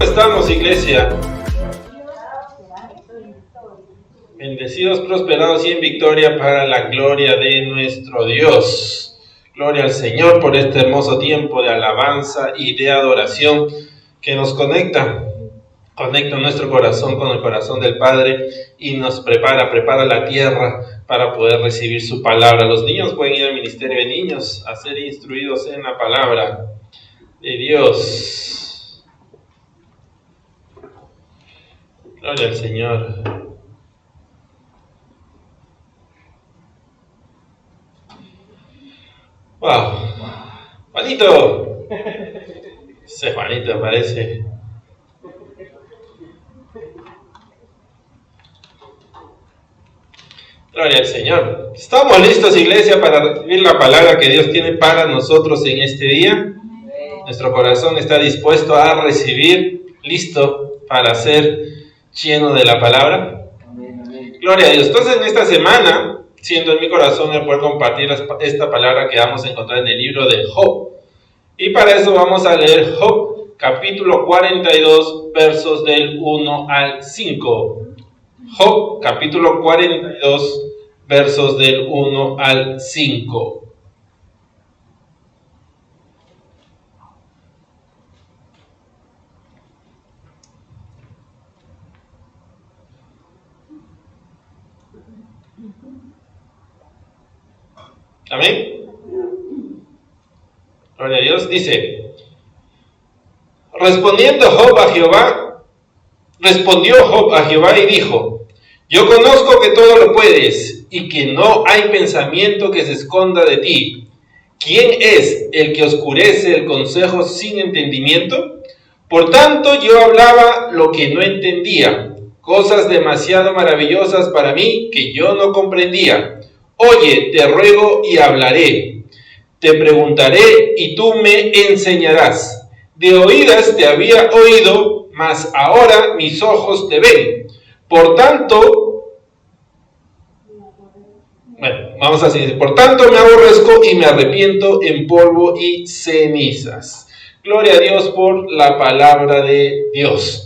Estamos, iglesia. Bendecidos, prosperados y en victoria para la gloria de nuestro Dios. Gloria al Señor por este hermoso tiempo de alabanza y de adoración que nos conecta nuestro corazón con el corazón del Padre y nos prepara la tierra para poder recibir su palabra. Los niños pueden ir al ministerio de niños a ser instruidos en la palabra de Dios. Gloria al Señor. Wow, Juanito. Ese Juanito parece. Gloria al Señor. ¿Estamos listos, iglesia, para recibir la palabra que Dios tiene para nosotros en este día? Nuestro corazón está dispuesto a recibir, listo para ser lleno de la palabra. Gloria a Dios. Entonces, en esta semana, siendo en mi corazón el poder compartir esta palabra que vamos a encontrar en el libro de Job. Y para eso vamos a leer Job, capítulo 42, versos del 1 al 5. Job, capítulo 42, versos del 1 al 5. Amén. Gloria a Dios. Dice: respondió Job a Jehová y dijo: yo conozco que todo lo puedes y que no hay pensamiento que se esconda de ti. ¿Quién es el que oscurece el consejo sin entendimiento? Por tanto, yo hablaba lo que no entendía, cosas demasiado maravillosas para mí que yo no comprendía. Oye, te ruego y hablaré. Te preguntaré y tú me enseñarás. De oídas te había oído, mas ahora mis ojos te ven. Por tanto, por tanto me aborrezco y me arrepiento en polvo y cenizas. Gloria a Dios por la palabra de Dios.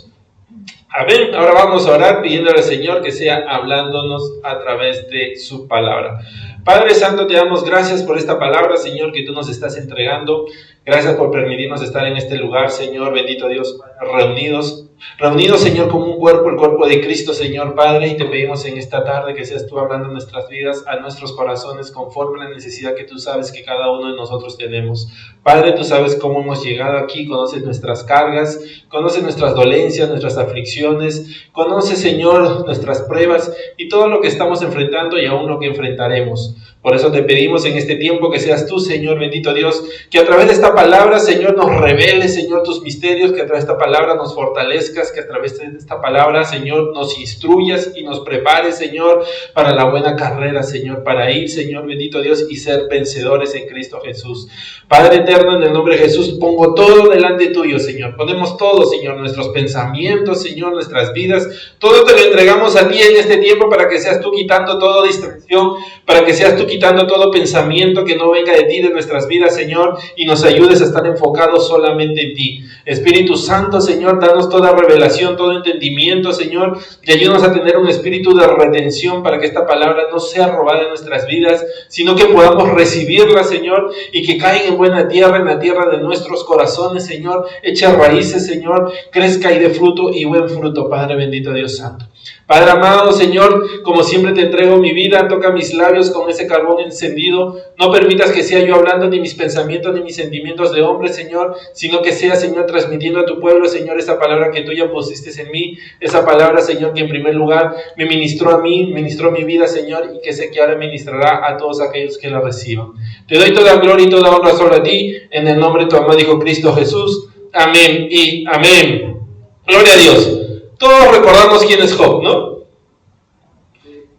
Amén. Ahora vamos a orar pidiéndole al Señor que sea hablándonos a través de su palabra. Padre Santo, te damos gracias por esta palabra, Señor, que tú nos estás entregando. Gracias por permitirnos estar en este lugar, Señor, bendito Dios, reunidos, Señor, como un cuerpo, el cuerpo de Cristo, Señor Padre, y te pedimos en esta tarde que seas tú hablando en nuestras vidas, a nuestros corazones, conforme a la necesidad que tú sabes que cada uno de nosotros tenemos. Padre, tú sabes cómo hemos llegado aquí, conoces nuestras cargas, conoces nuestras dolencias, nuestras aflicciones, conoces, Señor, nuestras pruebas y todo lo que estamos enfrentando y aún lo que enfrentaremos. Por eso te pedimos en este tiempo que seas tú, Señor, bendito Dios, que a través de esta palabra, Señor, nos reveles, Señor, tus misterios, que a través de esta palabra nos fortalezcas, que a través de esta palabra, Señor, nos instruyas y nos prepares, Señor, para la buena carrera, Señor, para ir, Señor, bendito Dios, y ser vencedores en Cristo Jesús. Padre eterno, en el nombre de Jesús, pongo todo delante tuyo, Señor. Ponemos todo, Señor, nuestros pensamientos, Señor, nuestras vidas, todo te lo entregamos a ti en este tiempo para que seas tú quitando toda distracción, para que seas tú quitando todo pensamiento que no venga de ti, de nuestras vidas, Señor, y nos ayudes a estar enfocados solamente en ti. Espíritu Santo, Señor, danos toda revelación, todo entendimiento, Señor, y ayúdanos a tener un espíritu de retención para que esta palabra no sea robada en nuestras vidas, sino que podamos recibirla, Señor, y que caiga en buena tierra, en la tierra de nuestros corazones, Señor, eche raíces, Señor, crezca y dé fruto y buen fruto, Padre bendito Dios Santo. Padre amado, Señor, como siempre te entrego mi vida, toca mis labios con ese carbón encendido, no permitas que sea yo hablando ni mis pensamientos ni mis sentimientos de hombre, Señor, sino que sea, Señor, transmitiendo a tu pueblo, Señor, esa palabra que tú ya pusiste en mí, esa palabra, Señor, que en primer lugar me ministró a mí, ministró mi vida, Señor, y que sé que ahora ministrará a todos aquellos que la reciban. Te doy toda gloria y toda honra solo a ti, en el nombre de tu amado Hijo Cristo Jesús. Amén y amén. Gloria a Dios. Todos recordamos quién es Job, ¿no?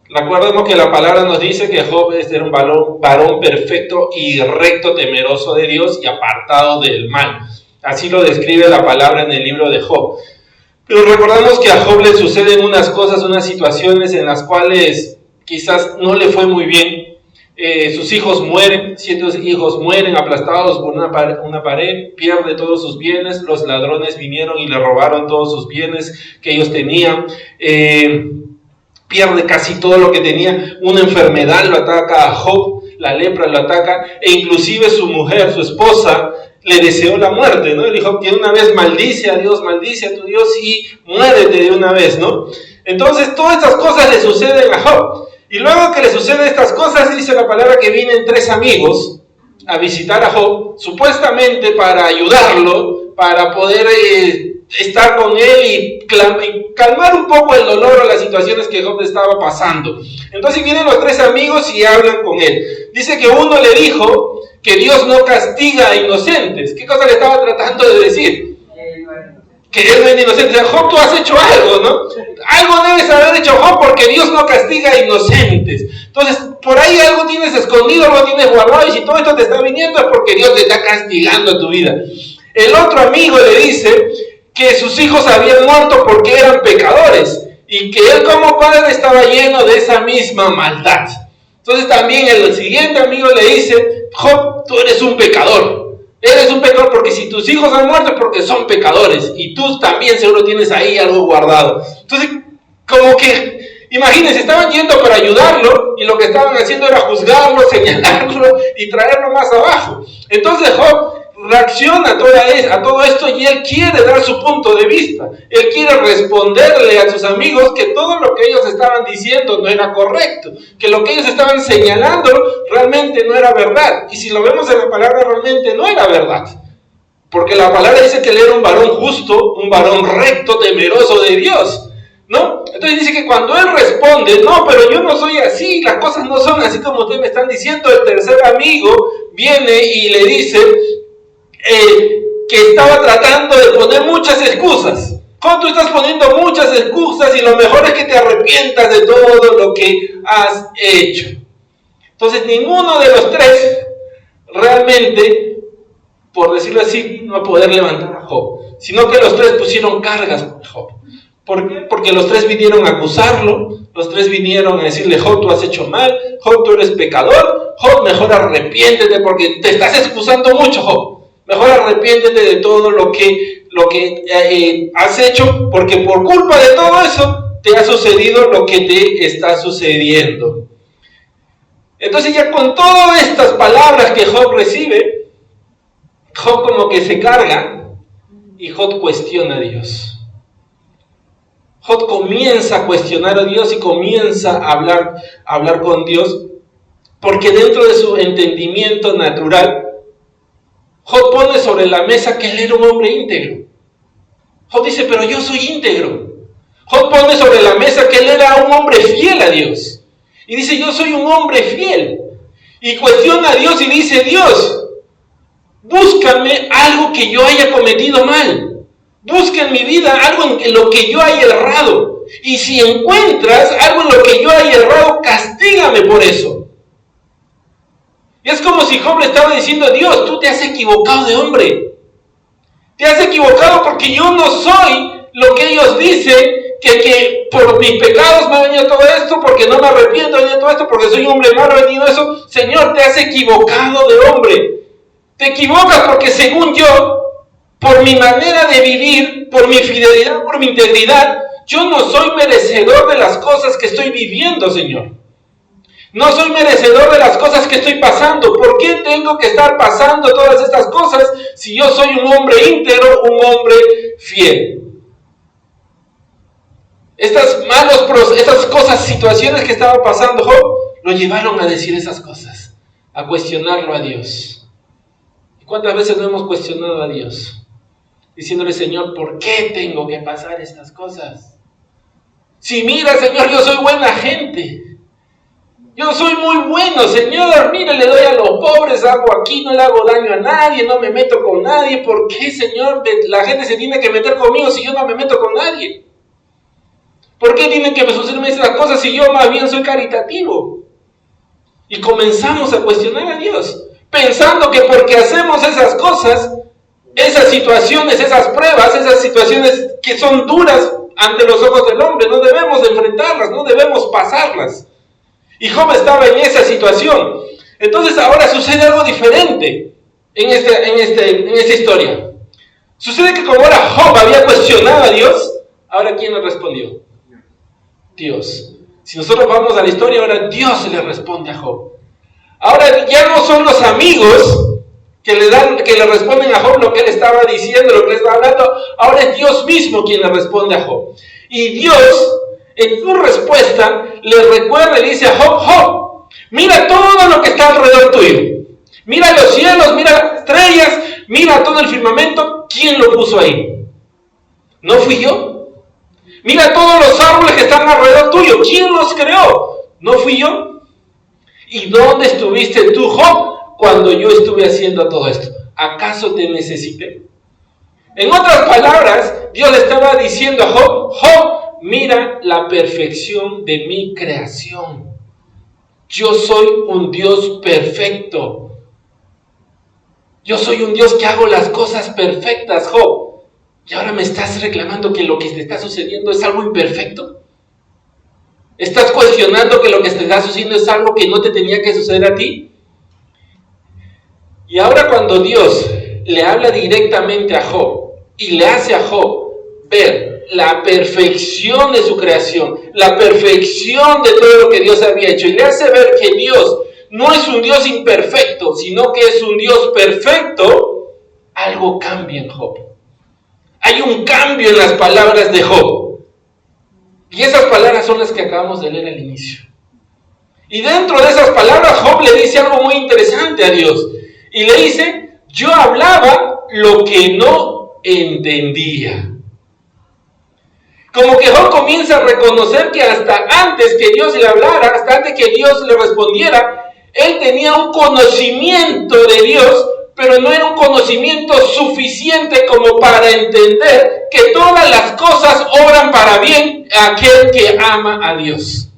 Recordemos que la palabra nos dice que Job era un varón perfecto y recto, temeroso de Dios y apartado del mal. Así lo describe la palabra en el libro de Job. Pero recordamos que a Job le suceden unas cosas, unas situaciones en las cuales quizás no le fue muy bien. sus hijos mueren, 7 hijos mueren aplastados por una pared, pierde todos sus bienes, los ladrones vinieron y le robaron todos sus bienes que ellos tenían, pierde casi todo lo que tenía, una enfermedad lo ataca a Job, la lepra lo ataca, e inclusive su mujer, su esposa, le deseó la muerte, ¿no? Le dijo, de una vez maldice a Dios, maldice a tu Dios y muérete de una vez, ¿no? Entonces todas estas cosas le suceden a Job. Y luego que le suceden estas cosas, dice la palabra que vienen 3 amigos a visitar a Job, supuestamente para ayudarlo, para poder estar con él y calmar un poco el dolor o las situaciones que Job estaba pasando. Entonces vienen los 3 amigos y hablan con él. Dice que uno le dijo que Dios no castiga a inocentes. ¿Qué cosa le estaba tratando de decir? Que él no es inocente. Job, tú has hecho algo, ¿no? Algo debes haber hecho, Job, porque Dios no castiga a inocentes. Entonces, por ahí algo tienes escondido, algo tienes guardado, y si todo esto te está viniendo es porque Dios te está castigando tu vida. El otro amigo le dice que sus hijos habían muerto porque eran pecadores, y que él como padre estaba lleno de esa misma maldad. Entonces también el siguiente amigo le dice, Job, tú eres un pecador. Eres un pecador porque si tus hijos han muerto es porque son pecadores. Y tú también seguro tienes ahí algo guardado. Entonces, como que, imagínense, estaban yendo para ayudarlo y lo que estaban haciendo era juzgarlo, señalarlo y traerlo más abajo. Entonces Job reacciona a todo esto y él quiere dar su punto de vista. Él quiere responderle a sus amigos que todo lo que ellos estaban diciendo no era correcto, que lo que ellos estaban señalando realmente no era verdad. Y si lo vemos en la palabra, realmente no era verdad. Porque la palabra dice que él era un varón justo, un varón recto, temeroso de Dios, ¿no? Entonces dice que cuando él responde, no, pero yo no soy así, las cosas no son así como ustedes me están diciendo, el tercer amigo viene y le dice que estaba tratando de poner muchas excusas. ¿Cómo tú estás poniendo muchas excusas y lo mejor es que te arrepientas de todo lo que has hecho? Entonces ninguno de los 3 realmente, por decirlo así, no va a poder levantar a Job, sino que los 3 pusieron cargas por Job. ¿Por qué? Porque los 3 vinieron a acusarlo, los 3 vinieron a decirle, Job, tú has hecho mal, Job, tú eres pecador, Job, mejor arrepiéntete porque te estás excusando mucho, Job. Mejor arrepiéntete de todo lo que has hecho, porque por culpa de todo eso te ha sucedido lo que te está sucediendo. Entonces ya con todas estas palabras que Job recibe, Job como que se carga y Job cuestiona a Dios. Job comienza a cuestionar a Dios y comienza a hablar con Dios, porque dentro de su entendimiento natural, Job pone sobre la mesa que él era un hombre íntegro. Job dice, pero yo soy íntegro. Job pone sobre la mesa que él era un hombre fiel a Dios. Y dice, yo soy un hombre fiel. Y cuestiona a Dios y dice, Dios, búscame algo que yo haya cometido mal. Busca en mi vida algo en lo que yo haya errado. Y si encuentras algo en lo que yo haya errado, castígame por eso. Y es como si Job le estaba diciendo, Dios, tú te has equivocado de hombre. Te has equivocado porque yo no soy lo que ellos dicen, que por mis pecados me ha venido todo esto, porque no me arrepiento de todo esto, porque soy un hombre malo, ha venido eso. Señor, te has equivocado de hombre. Te equivocas porque según yo, por mi manera de vivir, por mi fidelidad, por mi integridad, yo no soy merecedor de las cosas que estoy viviendo, Señor. No soy merecedor de las cosas que estoy pasando. ¿Por qué tengo que estar pasando todas estas cosas si yo soy un hombre íntegro, un hombre fiel? Estas cosas, situaciones que estaba pasando Job, lo llevaron a decir esas cosas, a cuestionarlo a Dios. ¿Y cuántas veces no hemos cuestionado a Dios? Diciéndole, Señor, ¿por qué tengo que pasar estas cosas? Si mira, Señor, yo soy buena gente. Yo soy muy bueno, Señor, mire, le doy a los pobres, hago aquí, no le hago daño a nadie, no me meto con nadie. ¿Por qué, Señor, la gente se tiene que meter conmigo si yo no me meto con nadie? ¿Por qué tienen que sucederme esas cosas si yo más bien soy caritativo? Y comenzamos a cuestionar a Dios, pensando que porque hacemos esas cosas, esas situaciones, esas pruebas, esas situaciones que son duras ante los ojos del hombre, no debemos enfrentarlas, no debemos pasarlas. Y Job estaba en esa situación. Entonces ahora sucede algo diferente en esta historia. Sucede que como ahora Job había cuestionado a Dios, ahora ¿quién le respondió? Dios. Si nosotros vamos a la historia, ahora Dios le responde a Job. Ahora ya no son los amigos que le responden a Job lo que él estaba diciendo, lo que él estaba hablando. Ahora es Dios mismo quien le responde a Job. Y Dios, en su respuesta, le recuerda y dice a Job: Job, mira todo lo que está alrededor tuyo. Mira los cielos, mira las estrellas, mira todo el firmamento. ¿Quién lo puso ahí? ¿No fui yo? Mira todos los árboles que están alrededor tuyo. ¿Quién los creó? ¿No fui yo? ¿Y dónde estuviste tú, Job, cuando yo estuve haciendo todo esto? ¿Acaso te necesité? En otras palabras, Dios le estaba diciendo a Job: Job, mira la perfección de mi creación. Yo soy un Dios perfecto. Yo soy un Dios que hago las cosas perfectas, Job. Y ahora me estás reclamando que lo que te está sucediendo es algo imperfecto. ¿Estás cuestionando que lo que te está sucediendo es algo que no te tenía que suceder a ti? Y ahora cuando Dios le habla directamente a Job y le hace a Job ver la perfección de su creación, la perfección de todo lo que Dios había hecho, y le hace ver que Dios no es un Dios imperfecto, sino que es un Dios perfecto, algo cambia en Job. Hay un cambio en las palabras de Job. Y esas palabras son las que acabamos de leer al inicio. Y dentro de esas palabras, Job le dice algo muy interesante a Dios. Y le dice: yo hablaba lo que no entendía. Como que Job comienza a reconocer que hasta antes que Dios le hablara, hasta antes que Dios le respondiera, él tenía un conocimiento de Dios, pero no era un conocimiento suficiente como para entender que todas las cosas obran para bien a aquel que ama a Dios.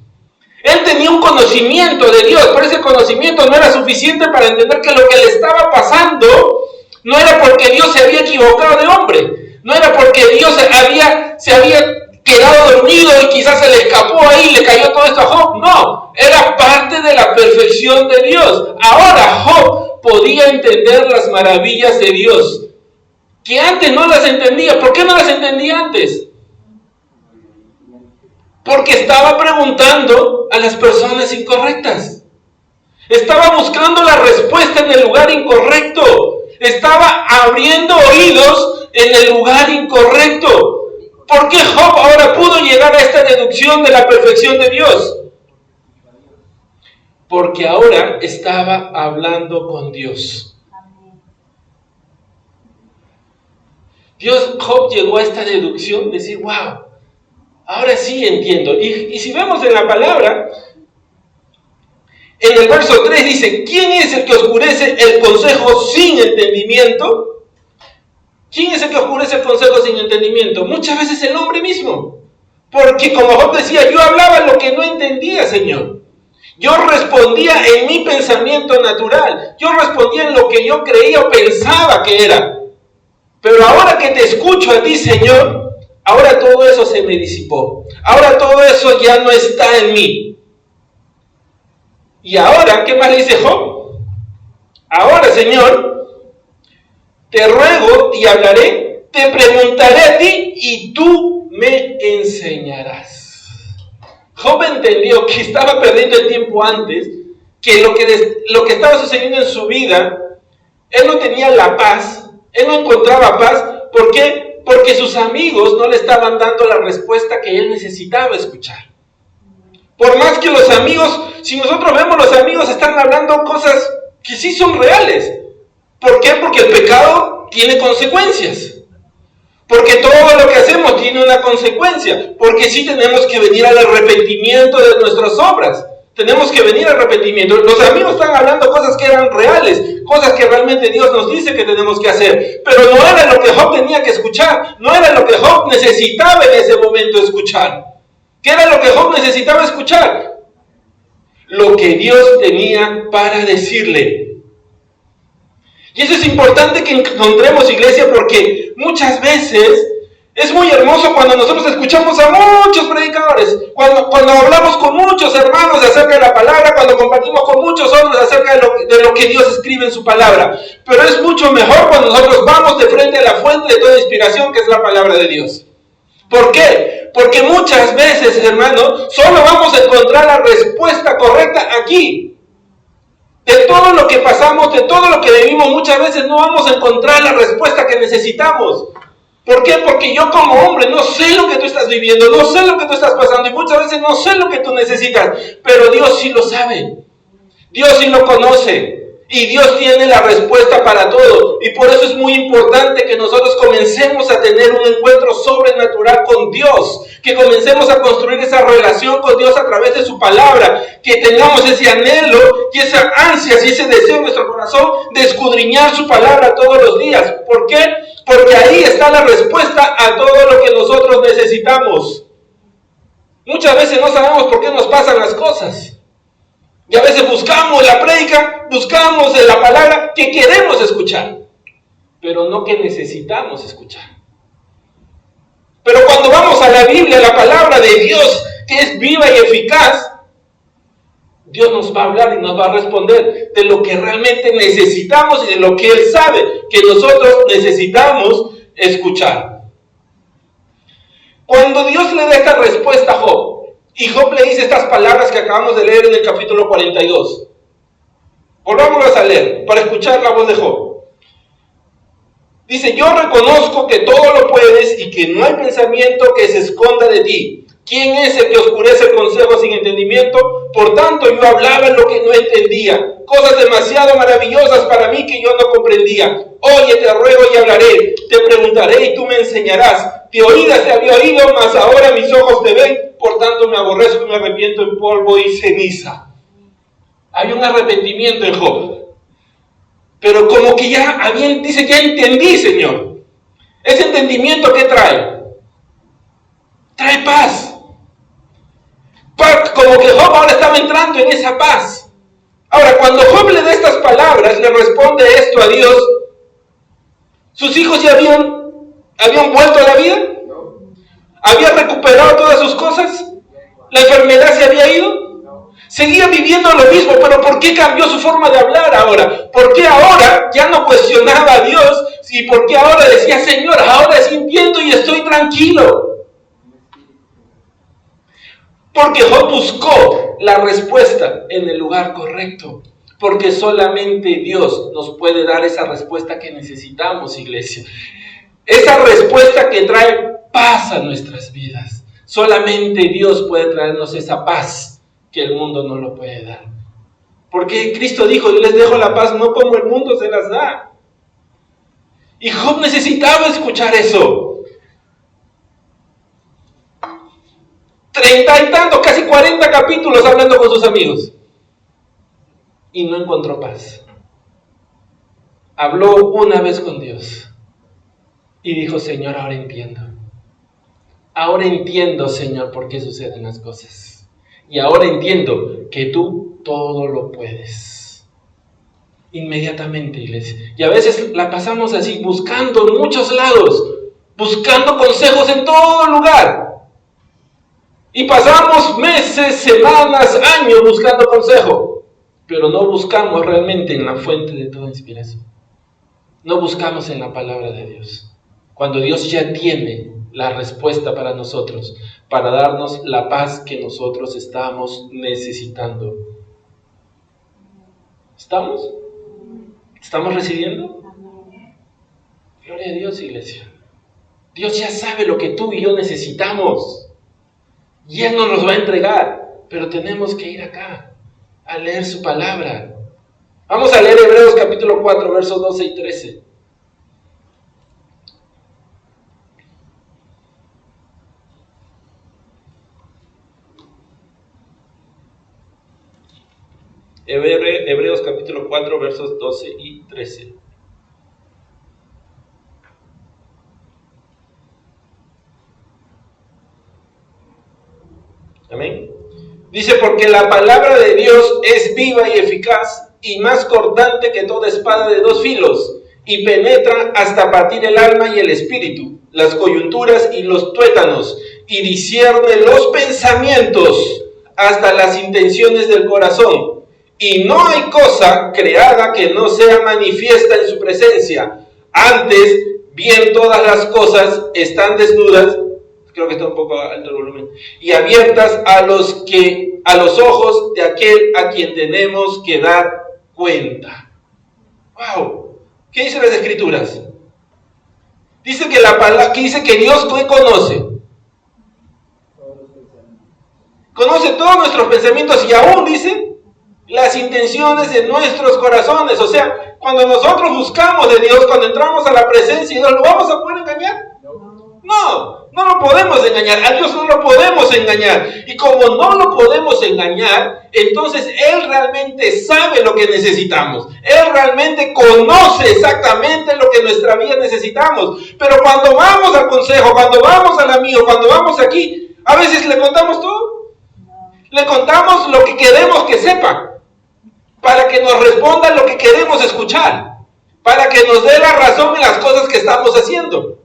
Él tenía un conocimiento de Dios, pero ese conocimiento no era suficiente para entender que lo que le estaba pasando no era porque Dios se había equivocado de hombre, no era porque Dios se había quedado dormido y quizás se le escapó ahí y le cayó todo esto a Job. No, era parte de la perfección de Dios. Ahora Job podía entender las maravillas de Dios, que antes no las entendía. ¿Por qué no las entendía antes? Porque estaba preguntando a las personas incorrectas. Estaba buscando la respuesta en el lugar incorrecto. Estaba abriendo oídos en el lugar incorrecto. ¿Por qué Job ahora pudo llegar a esta deducción de la perfección de Dios? Porque ahora estaba hablando con Dios. Job llegó a esta deducción, decir: wow, ahora sí entiendo. Y si vemos en la palabra, en el verso 3 dice: ¿quién es el que oscurece el consejo sin entendimiento? ¿Quién es el que oscurece el consejo sin entendimiento? Muchas veces el hombre mismo. Porque como Job decía: yo hablaba lo que no entendía, Señor. Yo respondía en mi pensamiento natural. Yo respondía en lo que yo creía o pensaba que era. Pero ahora que te escucho a ti, Señor, ahora todo eso se me disipó. Ahora todo eso ya no está en mí. Y ahora, ¿qué más le dice Job? Ahora, Señor, te ruego y hablaré, te preguntaré a ti y tú me enseñarás. Job entendió que estaba perdiendo el tiempo antes, que lo que estaba sucediendo en su vida, él no tenía la paz, él no encontraba paz. ¿Por qué? Porque sus amigos no le estaban dando la respuesta que él necesitaba escuchar. Por más que los amigos, si nosotros vemos, los amigos están hablando cosas que sí son reales. ¿Por qué? Porque el pecado tiene consecuencias. Porque todo lo que hacemos tiene una consecuencia. Porque sí tenemos que venir al arrepentimiento de nuestras obras. Tenemos que venir al arrepentimiento. Los amigos están hablando cosas que eran reales, cosas que realmente Dios nos dice que tenemos que hacer. Pero no era lo que Job tenía que escuchar. No era lo que Job necesitaba en ese momento escuchar. ¿Qué era lo que Job necesitaba escuchar? Lo que Dios tenía para decirle. Y eso es importante que encontremos, iglesia, porque muchas veces Es muy hermoso cuando nosotros escuchamos a muchos predicadores, cuando hablamos con muchos hermanos acerca de la palabra, cuando compartimos con muchos otros acerca de lo que Dios escribe en su palabra. Pero es mucho mejor cuando nosotros vamos de frente a la fuente de toda inspiración, que es la palabra de Dios. ¿Por qué? Porque muchas veces, hermano, solo vamos a encontrar la respuesta correcta aquí. De todo lo que pasamos, de todo lo que vivimos, muchas veces no vamos a encontrar la respuesta que necesitamos. ¿Por qué? Porque yo como hombre no sé lo que tú estás viviendo, no sé lo que tú estás pasando y muchas veces no sé lo que tú necesitas, pero Dios sí lo sabe, Dios sí lo conoce y Dios tiene la respuesta para todo. Y por eso es muy importante que nosotros comencemos a tener un encuentro sobrenatural con Dios, que comencemos a construir esa relación con Dios a través de su palabra, que tengamos ese anhelo y esa ansia y ese deseo en nuestro corazón de escudriñar su palabra todos los días. ¿Por qué? Porque ahí está la respuesta a todo lo que nosotros necesitamos. Muchas veces no sabemos por qué nos pasan las cosas. Y a veces buscamos la prédica, buscamos la palabra que queremos escuchar, pero no que necesitamos escuchar. Pero cuando vamos a la Biblia, la palabra de Dios, que es viva y eficaz, Dios nos va a hablar y nos va a responder de lo que realmente necesitamos y de lo que Él sabe que nosotros necesitamos escuchar. Cuando Dios le da esta respuesta a Job, y Job le dice estas palabras que acabamos de leer en el capítulo 42. Volvámoslas a leer para escuchar la voz de Job. Dice: yo reconozco que todo lo puedes y que no hay pensamiento que se esconda de ti. ¿Quién es el que oscurece el consejo sin entendimiento? Por tanto, yo hablaba lo que no entendía, cosas demasiado maravillosas para mí que yo no comprendía. Oye, te ruego y hablaré, te preguntaré y tú me enseñarás. De oídas te había oído, mas ahora mis ojos te ven, por tanto me aborrezco y me arrepiento en polvo y ceniza. Hay un arrepentimiento en Job, pero como que dice, ya entendí, Señor. Ese entendimiento, ¿qué trae? Trae paz. Como que Job ahora estaba entrando en esa paz. Ahora, cuando Job le da estas palabras, le responde esto a Dios, ¿sus hijos ya habían vuelto a la vida? ¿Había recuperado todas sus cosas? ¿La enfermedad se había ido? Seguía viviendo lo mismo, pero ¿por qué cambió su forma de hablar ahora? ¿Por qué ahora ya no cuestionaba a Dios? ¿Y por qué ahora decía, Señor, ahora sí entiendo y estoy tranquilo? Porque Job buscó la respuesta en el lugar correcto. Porque solamente Dios nos puede dar esa respuesta que necesitamos, iglesia. Esa respuesta que trae paz a nuestras vidas. Solamente Dios puede traernos esa paz que el mundo no lo puede dar. Porque Cristo dijo, yo les dejo la paz no como el mundo se las da. Y Job necesitaba escuchar eso. 30 y tantos, casi 40 capítulos hablando con sus amigos. Y no encontró paz. Habló una vez con Dios. Y dijo, Señor, ahora entiendo. Ahora entiendo, Señor, por qué suceden las cosas. Y ahora entiendo que tú todo lo puedes. Inmediatamente, iglesia. Y a veces la pasamos así, buscando en muchos lados. Buscando consejos en todo lugar. Y pasamos meses, semanas, años buscando consejo, pero no buscamos realmente en la fuente de toda inspiración. No buscamos en la palabra de Dios. Cuando Dios ya tiene la respuesta para nosotros, para darnos la paz que nosotros estamos necesitando. ¿Estamos? ¿Estamos recibiendo? Gloria a Dios, iglesia. Dios ya sabe lo que tú y yo necesitamos. Y Él nos los va a entregar, pero tenemos que ir acá a leer su palabra. Vamos a leer Hebreos capítulo 4, versos 12 y 13. Hebreos capítulo 4, versos 12 y 13. Amén. Dice, porque la palabra de Dios es viva y eficaz y más cortante que toda espada de dos filos, y penetra hasta partir el alma y el espíritu, las coyunturas y los tuétanos, y discierne los pensamientos hasta las intenciones del corazón. Y no hay cosa creada que no sea manifiesta en su presencia. Antes, bien todas las cosas están desnudas, creo que está un poco alto el volumen, y abiertas a los ojos de aquel a quien tenemos que dar cuenta. ¡Wow! ¿Qué dicen las Escrituras? Dice que dice que Dios conoce. Conoce todos nuestros pensamientos y aún dice las intenciones de nuestros corazones. O sea, cuando nosotros buscamos de Dios, cuando entramos a la presencia de Dios, ¿lo vamos a poder engañar? No lo podemos engañar. A Dios no lo podemos engañar. Y como no lo podemos engañar, entonces Él realmente sabe lo que necesitamos. Él realmente conoce exactamente lo que en nuestra vida necesitamos. Pero cuando vamos al consejo, cuando vamos al amigo, cuando vamos aquí, a veces le contamos todo. Le contamos lo que queremos que sepa, para que nos responda lo que queremos escuchar, para que nos dé la razón en las cosas que estamos haciendo.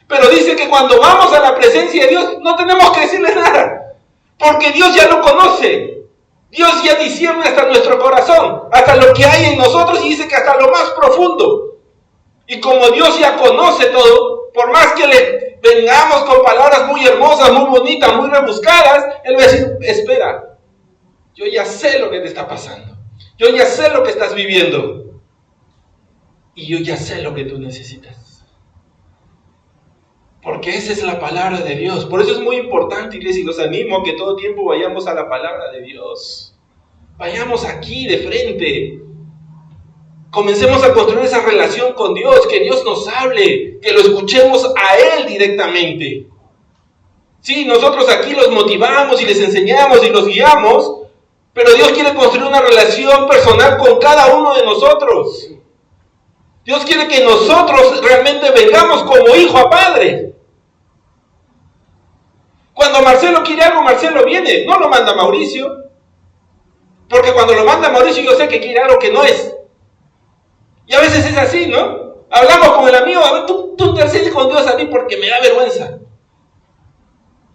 Pero dice que cuando vamos a la presencia de Dios, no tenemos que decirle nada, porque Dios ya lo conoce. Dios ya discierne hasta nuestro corazón, hasta lo que hay en nosotros, y dice que hasta lo más profundo. Y como Dios ya conoce todo, por más que le vengamos con palabras muy hermosas, muy bonitas, muy rebuscadas, Él va a decir, espera, yo ya sé lo que te está pasando. Yo ya sé lo que estás viviendo. Y yo ya sé lo que tú necesitas. Porque esa es la palabra de Dios. Por eso es muy importante, iglesia, y los animo a que todo tiempo vayamos a la palabra de Dios. Vayamos aquí de frente. Comencemos a construir esa relación con Dios, que Dios nos hable, que lo escuchemos a Él directamente. Sí, nosotros aquí los motivamos y les enseñamos y los guiamos, pero Dios quiere construir una relación personal con cada uno de nosotros. Dios quiere que nosotros realmente vengamos como hijo a padre. Cuando Marcelo quiere algo, Marcelo viene, no lo manda Mauricio. Porque cuando lo manda Mauricio, yo sé que quiere algo que no es. Y a veces es así, ¿no? Hablamos con el amigo, a ver, tú intercedes con Dios a mí porque me da vergüenza.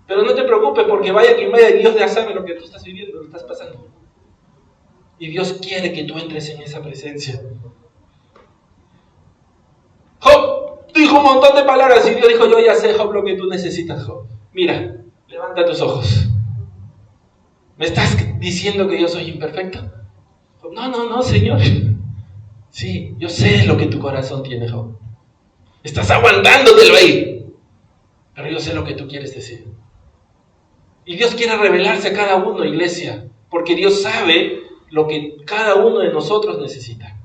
Pero no te preocupes, porque vaya quien vaya, Dios ya sabe lo que tú estás viviendo, lo que estás pasando. Y Dios quiere que tú entres en esa presencia. Job dijo un montón de palabras y Dios dijo, yo ya sé, Job, lo que tú necesitas, Job. Mira, levanta tus ojos. ¿Me estás diciendo que yo soy imperfecto? Job, no, Señor. Sí, yo sé lo que tu corazón tiene, Job. Estás aguantándotelo ahí. Pero yo sé lo que tú quieres decir. Y Dios quiere revelarse a cada uno, iglesia, porque Dios sabe lo que cada uno de nosotros necesita.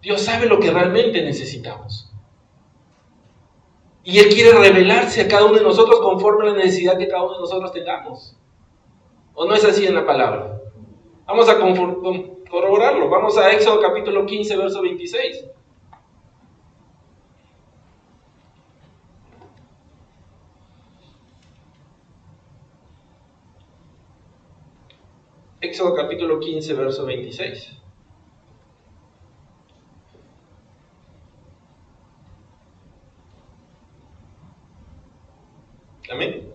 Dios sabe lo que realmente necesitamos. Y Él quiere revelarse a cada uno de nosotros conforme a la necesidad que cada uno de nosotros tengamos. ¿O no es así en la palabra? Vamos a corroborarlo. Vamos a Éxodo capítulo 15, verso 26. Éxodo capítulo 15, verso 26. Amén.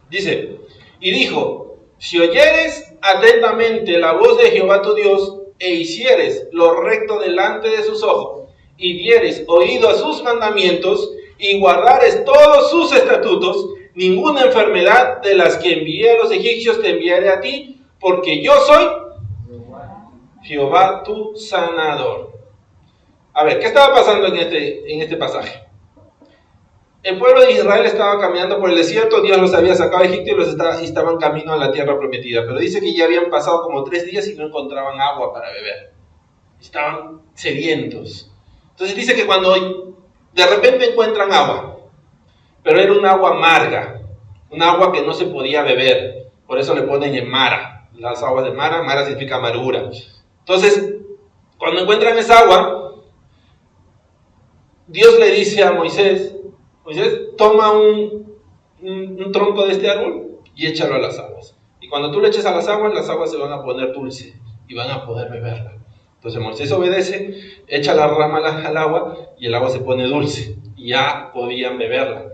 Dice, y dijo, si oyeres atentamente la voz de Jehová tu Dios, e hicieres lo recto delante de sus ojos, y dieres oído a sus mandamientos, y guardares todos sus estatutos, ninguna enfermedad de las que envié a los egipcios te enviaré a ti, porque yo soy Jehová tu sanador. A ver, ¿qué estaba pasando en este pasaje? El pueblo de Israel estaba caminando por el desierto, Dios los había sacado de Egipto y estaban camino a la tierra prometida. Pero dice que ya habían pasado como 3 días y no encontraban agua para beber. Estaban sedientos. Entonces dice que cuando de repente encuentran agua, pero era un agua amarga, un agua que no se podía beber. Por eso le ponen en Mara. Las aguas de Mara, Mara significa amargura. Entonces, cuando encuentran esa agua, Dios le dice a Moisés, toma un tronco de este árbol y échalo a las aguas. Y cuando tú le eches a las aguas se van a poner dulces y van a poder beberla. Entonces Moisés obedece, echa la rama al agua y el agua se pone dulce y ya podían beberla.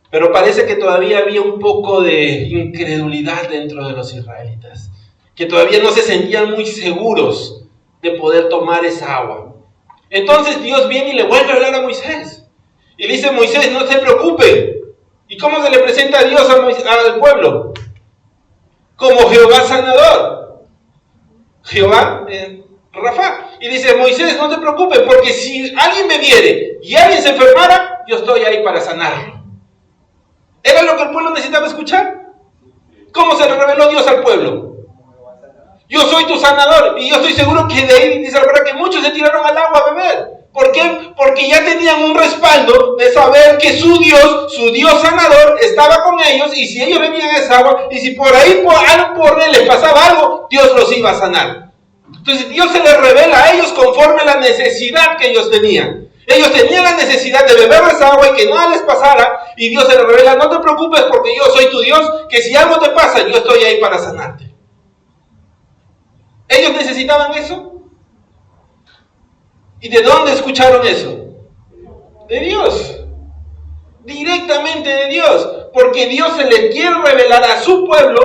Pero parece que todavía había un poco de incredulidad dentro de los israelitas, que todavía no se sentían muy seguros de poder tomar esa agua. Entonces Dios viene y le vuelve a hablar a Moisés y le dice: Moisés, no se preocupe. ¿Y cómo se le presenta a Dios al pueblo? Como Jehová sanador. Jehová Rafa. Y dice: Moisés, no te preocupes, porque si alguien me viere y alguien se enfermara, yo estoy ahí para sanarlo. ¿Era lo que el pueblo necesitaba escuchar? ¿Cómo se le reveló Dios al pueblo? Yo soy tu sanador. Y yo estoy seguro que de ahí dice la verdad que muchos se tiraron al agua a beber. ¿Por qué? Porque ya tenían un respaldo de saber que su Dios sanador, estaba con ellos, y si ellos bebían esa agua, y si por ahí por él les pasaba algo, Dios los iba a sanar. Entonces Dios se les revela a ellos conforme a la necesidad que ellos tenían. Ellos tenían la necesidad de beber esa agua y que nada les pasara, y Dios se les revela: no te preocupes, porque yo soy tu Dios, que si algo te pasa, yo estoy ahí para sanarte. ¿Ellos necesitaban eso? ¿Y de dónde escucharon eso? De Dios. Directamente de Dios. Porque Dios se le quiere revelar a su pueblo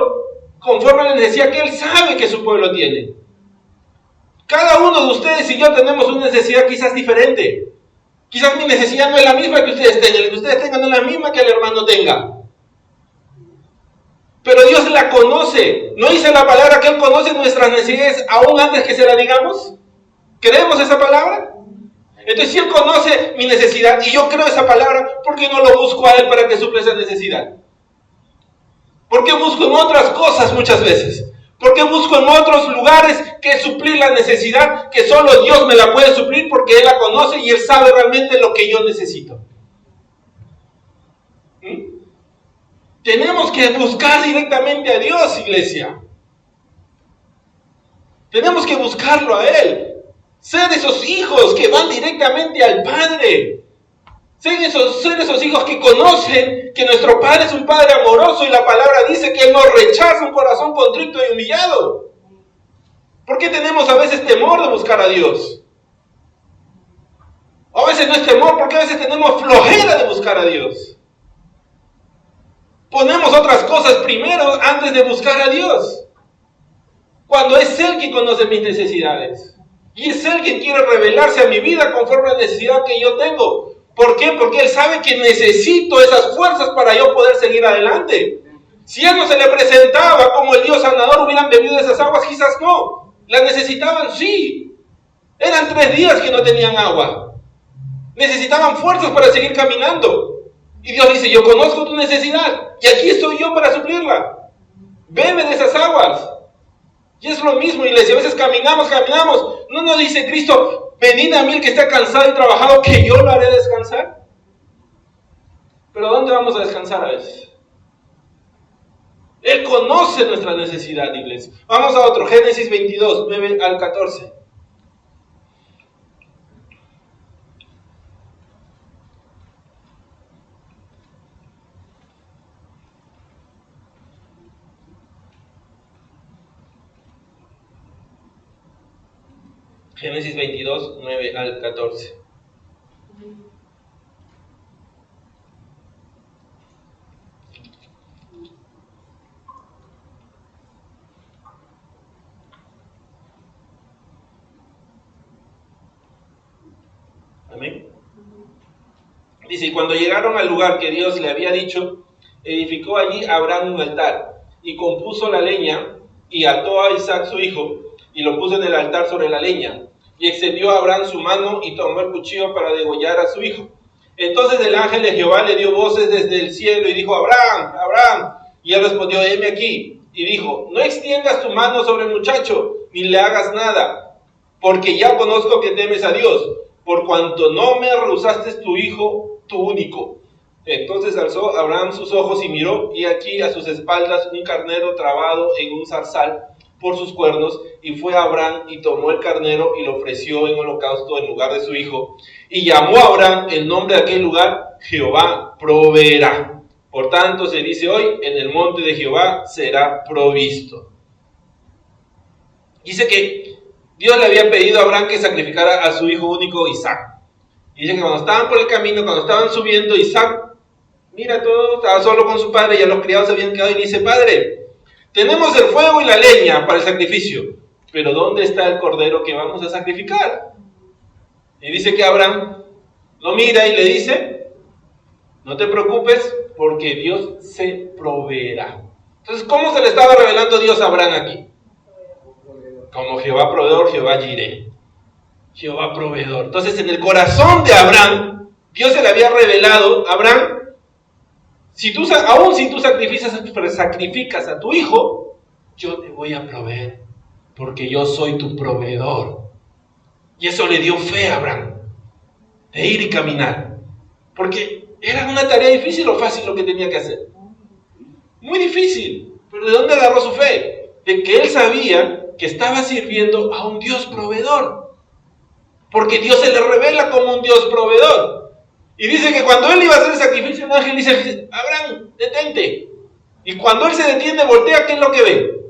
conforme a la necesidad que Él sabe que su pueblo tiene. Cada uno de ustedes y yo tenemos una necesidad quizás diferente. Quizás mi necesidad no es la misma que ustedes tengan. La que ustedes tengan no es la misma que el hermano tenga. Pero Dios la conoce. ¿No dice la palabra que Él conoce nuestras necesidades aún antes que se la digamos? ¿Creemos esa palabra? Entonces, si Él conoce mi necesidad y yo creo esa palabra, ¿por qué no lo busco a Él para que supla esa necesidad? ¿Por qué busco en otras cosas muchas veces? ¿Por qué busco en otros lugares que suplir la necesidad que solo Dios me la puede suplir? Porque Él la conoce y Él sabe realmente lo que yo necesito. Tenemos que buscar directamente a Dios, iglesia. Tenemos que buscarlo a Él. Ser esos hijos que van directamente al Padre. Ser esos hijos que conocen que nuestro Padre es un Padre amoroso y la palabra dice que Él no rechaza un corazón contrito y humillado. ¿Por qué tenemos a veces temor de buscar a Dios? A veces no es temor, porque a veces tenemos flojera de buscar a Dios. Ponemos otras cosas primero antes de buscar a Dios. Cuando es Él quien conoce mis necesidades. Y es Él quien quiere revelarse a mi vida conforme a la necesidad que yo tengo. ¿Por qué? Porque Él sabe que necesito esas fuerzas para yo poder seguir adelante. Si Él no se le presentaba como el Dios sanador, hubieran bebido de esas aguas, quizás no. Las necesitaban, sí. Eran 3 días que no tenían agua. Necesitaban fuerzas para seguir caminando. Y Dios dice: yo conozco tu necesidad y aquí estoy yo para suplirla. Bebe de esas aguas. Y es lo mismo, iglesia. A veces caminamos. ¿No nos dice Cristo: venid a mí el que está cansado y trabajado, que yo lo haré descansar? Pero ¿dónde vamos a descansar a veces? Él conoce nuestra necesidad, iglesia. Vamos a otro, Génesis 22, 9 al 14. Génesis 22, 9 al 14. Amén. Dice: y cuando llegaron al lugar que Dios le había dicho, edificó allí Abraham un altar, y compuso la leña, y ató a Isaac su hijo, y lo puso en el altar sobre la leña. Y extendió a Abraham su mano y tomó el cuchillo para degollar a su hijo. Entonces el ángel de Jehová le dio voces desde el cielo y dijo: Abraham, Abraham. Y él respondió: heme aquí. Y dijo: no extiendas tu mano sobre el muchacho, ni le hagas nada, porque ya conozco que temes a Dios, por cuanto no me rehusaste tu hijo, tu único. Entonces alzó Abraham sus ojos y miró, y aquí a sus espaldas un carnero trabado en un zarzal por sus cuernos, y fue Abraham y tomó el carnero y lo ofreció en holocausto en lugar de su hijo. Y llamó a Abraham el nombre de aquel lugar: Jehová proveerá. Por tanto, se dice hoy, en el monte de Jehová será provisto. Dice que Dios le había pedido a Abraham que sacrificara a su hijo único Isaac. Dice que cuando estaban por el camino, cuando estaban subiendo, Isaac, mira todo, estaba solo con su padre, ya los criados se habían quedado y le dice, padre, tenemos el fuego y la leña para el sacrificio, pero ¿dónde está el cordero que vamos a sacrificar? Y dice que Abraham lo mira y le dice, no te preocupes porque Dios se proveerá. Entonces, ¿cómo se le estaba revelando Dios a Abraham aquí? Como Jehová proveedor, Jehová Jireh. Jehová proveedor. Entonces, en el corazón de Abraham, Dios se le había revelado, Abraham, aún si tú sacrificas a tu hijo, yo te voy a proveer, porque yo soy tu proveedor. Y eso le dio fe a Abraham, de ir y caminar. Porque era una tarea difícil o fácil lo que tenía que hacer. Muy difícil. Pero ¿de dónde agarró su fe? De que él sabía que estaba sirviendo a un Dios proveedor. Porque Dios se le revela como un Dios proveedor. Y dice que cuando él iba a hacer el sacrificio, un ángel dice, Abraham, detente. Y cuando él se detiene, voltea, ¿qué es lo que ve?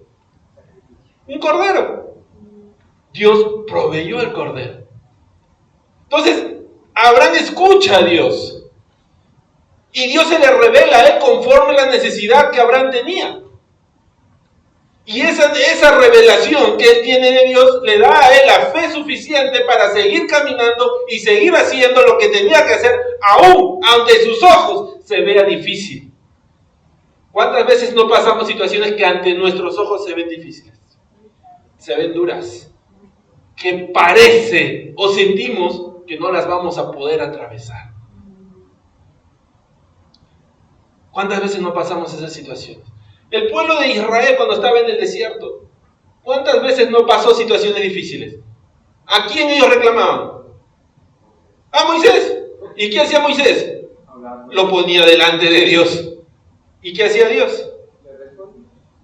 Un cordero. Dios proveyó el cordero. Entonces, Abraham escucha a Dios. Y Dios se le revela a él conforme la necesidad que Abraham tenía. Y esa revelación que él tiene de Dios le da a él la fe suficiente para seguir caminando y seguir haciendo lo que tenía que hacer, aún ante sus ojos se vea difícil. ¿Cuántas veces no pasamos situaciones que ante nuestros ojos se ven difíciles? Se ven duras. Que parece o sentimos que no las vamos a poder atravesar. ¿Cuántas veces no pasamos esas situaciones? El pueblo de Israel cuando estaba en el desierto, ¿cuántas veces no pasó situaciones difíciles? ¿A quién ellos reclamaban? A Moisés. ¿Y qué hacía Moisés? Lo ponía delante de Dios. ¿Y qué hacía Dios?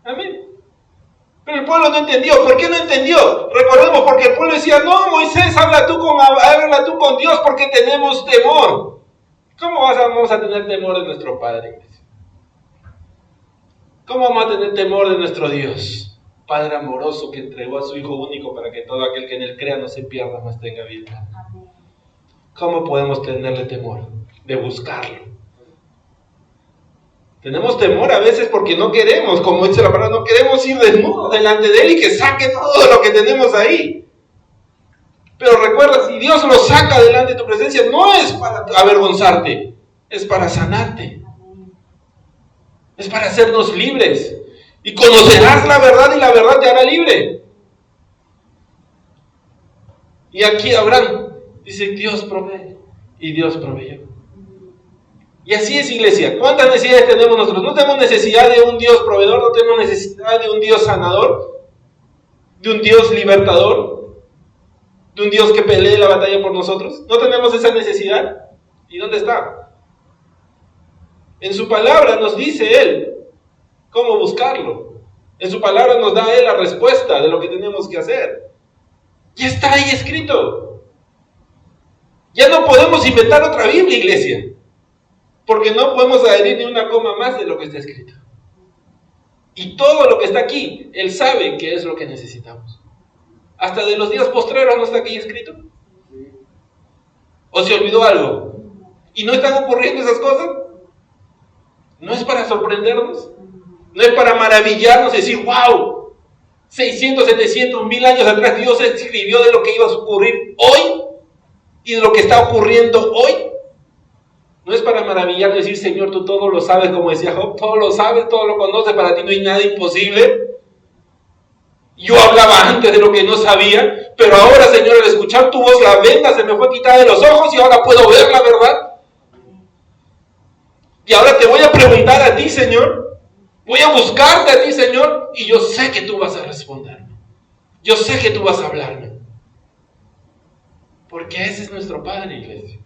Amén. Pero el pueblo no entendió. ¿Por qué no entendió? Recordemos, porque el pueblo decía, no, Moisés, habla tú con Dios porque tenemos temor. ¿Cómo vamos a tener temor de nuestro Padre? ¿Cómo vamos a tener temor de nuestro Dios? Padre amoroso que entregó a su Hijo único para que todo aquel que en él crea no se pierda, mas tenga vida. ¿Cómo podemos tenerle temor? De buscarlo. Tenemos temor a veces porque no queremos, como dice la palabra, no queremos ir desnudos delante de Él y que saque todo lo que tenemos ahí. Pero recuerda, si Dios lo saca delante de tu presencia, no es para avergonzarte, es para sanarte. Es para hacernos libres. Y conocerás la verdad y la verdad te hará libre. Y aquí Abraham dice, Dios provee. Y Dios proveyó. Y así es, iglesia. ¿Cuántas necesidades tenemos nosotros? No tenemos necesidad de un Dios proveedor, no tenemos necesidad de un Dios sanador, de un Dios libertador, de un Dios que pelee la batalla por nosotros. No tenemos esa necesidad. ¿Y dónde está? En su palabra nos dice Él cómo buscarlo. En su palabra nos da Él la respuesta de lo que tenemos que hacer. Ya está ahí escrito. Ya no podemos inventar otra Biblia, iglesia. Porque no podemos adherir ni una coma más de lo que está escrito. Y todo lo que está aquí, Él sabe qué es lo que necesitamos. Hasta de los días postreros no está aquí escrito. ¿O se olvidó algo? ¿Y no están ocurriendo esas cosas? ¿No es para sorprendernos? ¿No es para maravillarnos y decir, wow, 600, 700, 1000 años atrás Dios escribió de lo que iba a ocurrir hoy y de lo que está ocurriendo hoy? ¿No es para maravillarnos y decir, Señor, tú todo lo sabes, como decía Job, todo lo sabes, todo lo conoces, para ti no hay nada imposible? Yo hablaba antes de lo que no sabía, pero ahora, Señor, al escuchar tu voz, la venda se me fue quitada de los ojos y ahora puedo ver la verdad. Y ahora te voy a preguntar a ti, Señor. Voy a buscarte a ti, Señor. Y yo sé que tú vas a responderme. Yo sé que tú vas a hablarme. Porque ese es nuestro Padre, iglesia.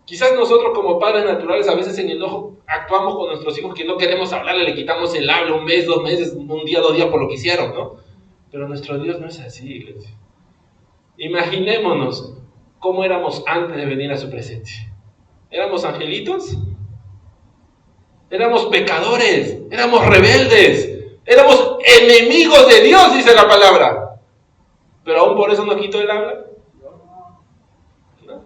Quizás nosotros como padres naturales a veces en enojo actuamos con nuestros hijos que no queremos hablarle, le quitamos el habla 1 mes, 2 meses, 1 día, 2 días por lo que hicieron, ¿no? Pero nuestro Dios no es así, iglesia. Imaginémonos cómo éramos antes de venir a su presencia. ¿Éramos angelitos? Éramos pecadores, éramos rebeldes, éramos enemigos de Dios, dice la palabra. Pero aún por eso nos quitó el habla. ¿No?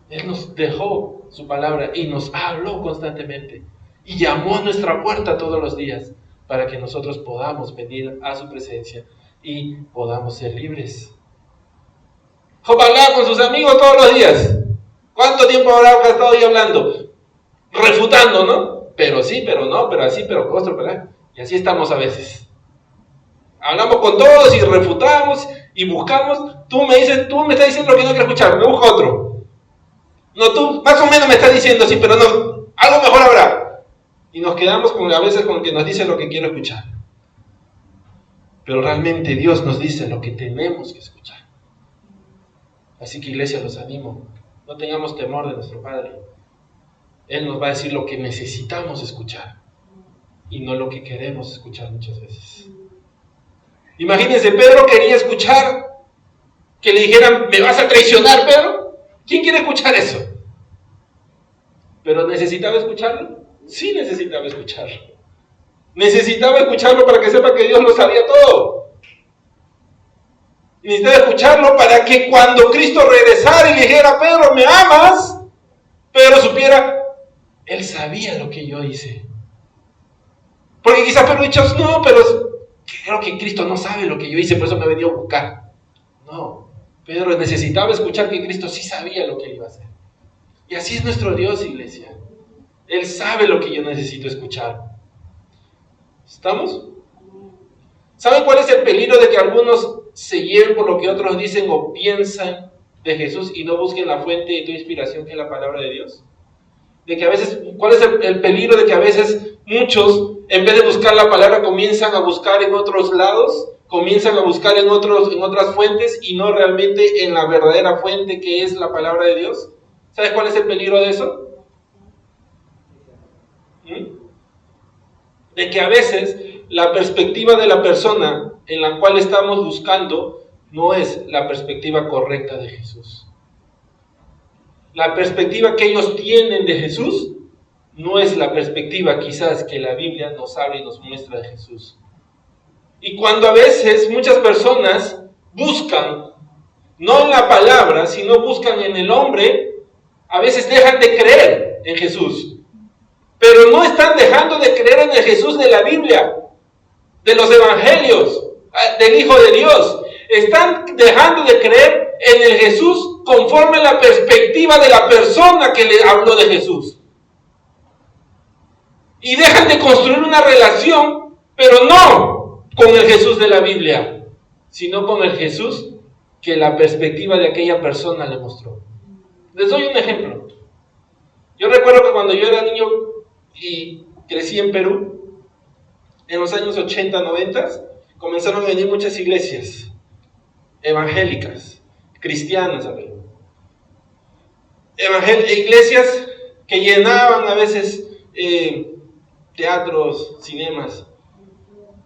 Él nos dejó su palabra y nos habló constantemente. Y llamó a nuestra puerta todos los días para que nosotros podamos venir a su presencia y podamos ser libres. Job hablaba con sus amigos todos los días. ¿Cuánto tiempo habrá estado ahí hablando? Refutando, ¿no? Pero sí, pero no, pero así, pero costro, ¿verdad? Y así estamos a veces. Hablamos con todos y refutamos y buscamos. Tú me estás diciendo lo que no quiero escuchar, me busco otro. No, tú más o menos me estás diciendo, sí, pero no, algo mejor habrá. Y nos quedamos a veces con el que nos dice lo que quiero escuchar. Pero realmente Dios nos dice lo que tenemos que escuchar. Así que, iglesia, los animo. No tengamos temor de nuestro Padre. Él nos va a decir lo que necesitamos escuchar y no lo que queremos escuchar muchas veces. Imagínense, Pedro quería escuchar que le dijeran, ¿me vas a traicionar, Pedro? ¿Quién quiere escuchar eso? ¿Pero necesitaba escucharlo? Sí, necesitaba escucharlo. Necesitaba escucharlo para que sepa que Dios lo sabía todo. Y necesitaba escucharlo para que cuando Cristo regresara y le dijera, Pedro, ¿me amas? Pedro supiera, él sabía lo que yo hice. Porque quizás Pedro ha dicho, no, pero creo que Cristo no sabe lo que yo hice, por eso me ha venido a buscar. No, Pedro necesitaba escuchar que Cristo sí sabía lo que él iba a hacer. Y así es nuestro Dios, iglesia. Él sabe lo que yo necesito escuchar. ¿Estamos? ¿Saben cuál es el peligro de que algunos se lleven por lo que otros dicen o piensan de Jesús y no busquen la fuente de tu inspiración, que es la palabra de Dios? De que a veces, ¿cuál es el peligro de que a veces muchos, en vez de buscar la palabra, comienzan a buscar en otros lados, comienzan a buscar en otras fuentes y no realmente en la verdadera fuente que es la palabra de Dios? ¿Sabes cuál es el peligro de eso? De que a veces la perspectiva de la persona en la cual estamos buscando no es la perspectiva correcta de Jesús. La perspectiva que ellos tienen de Jesús no es la perspectiva quizás que la Biblia nos habla y nos muestra de Jesús. Y cuando a veces muchas personas buscan, no en la palabra, sino buscan en el hombre, a veces dejan de creer en Jesús. Pero no están dejando de creer en el Jesús de la Biblia, de los evangelios, del Hijo de Dios. Están dejando de creer en el Jesús conforme a la perspectiva de la persona que le habló de Jesús. Y dejan de construir una relación, pero no con el Jesús de la Biblia, sino con el Jesús que la perspectiva de aquella persona le mostró. Les doy un ejemplo. Yo recuerdo que cuando yo era niño y crecí en Perú, en los años 80, 90, comenzaron a venir muchas iglesias evangélicas, cristianas, iglesias que llenaban a veces teatros, cinemas,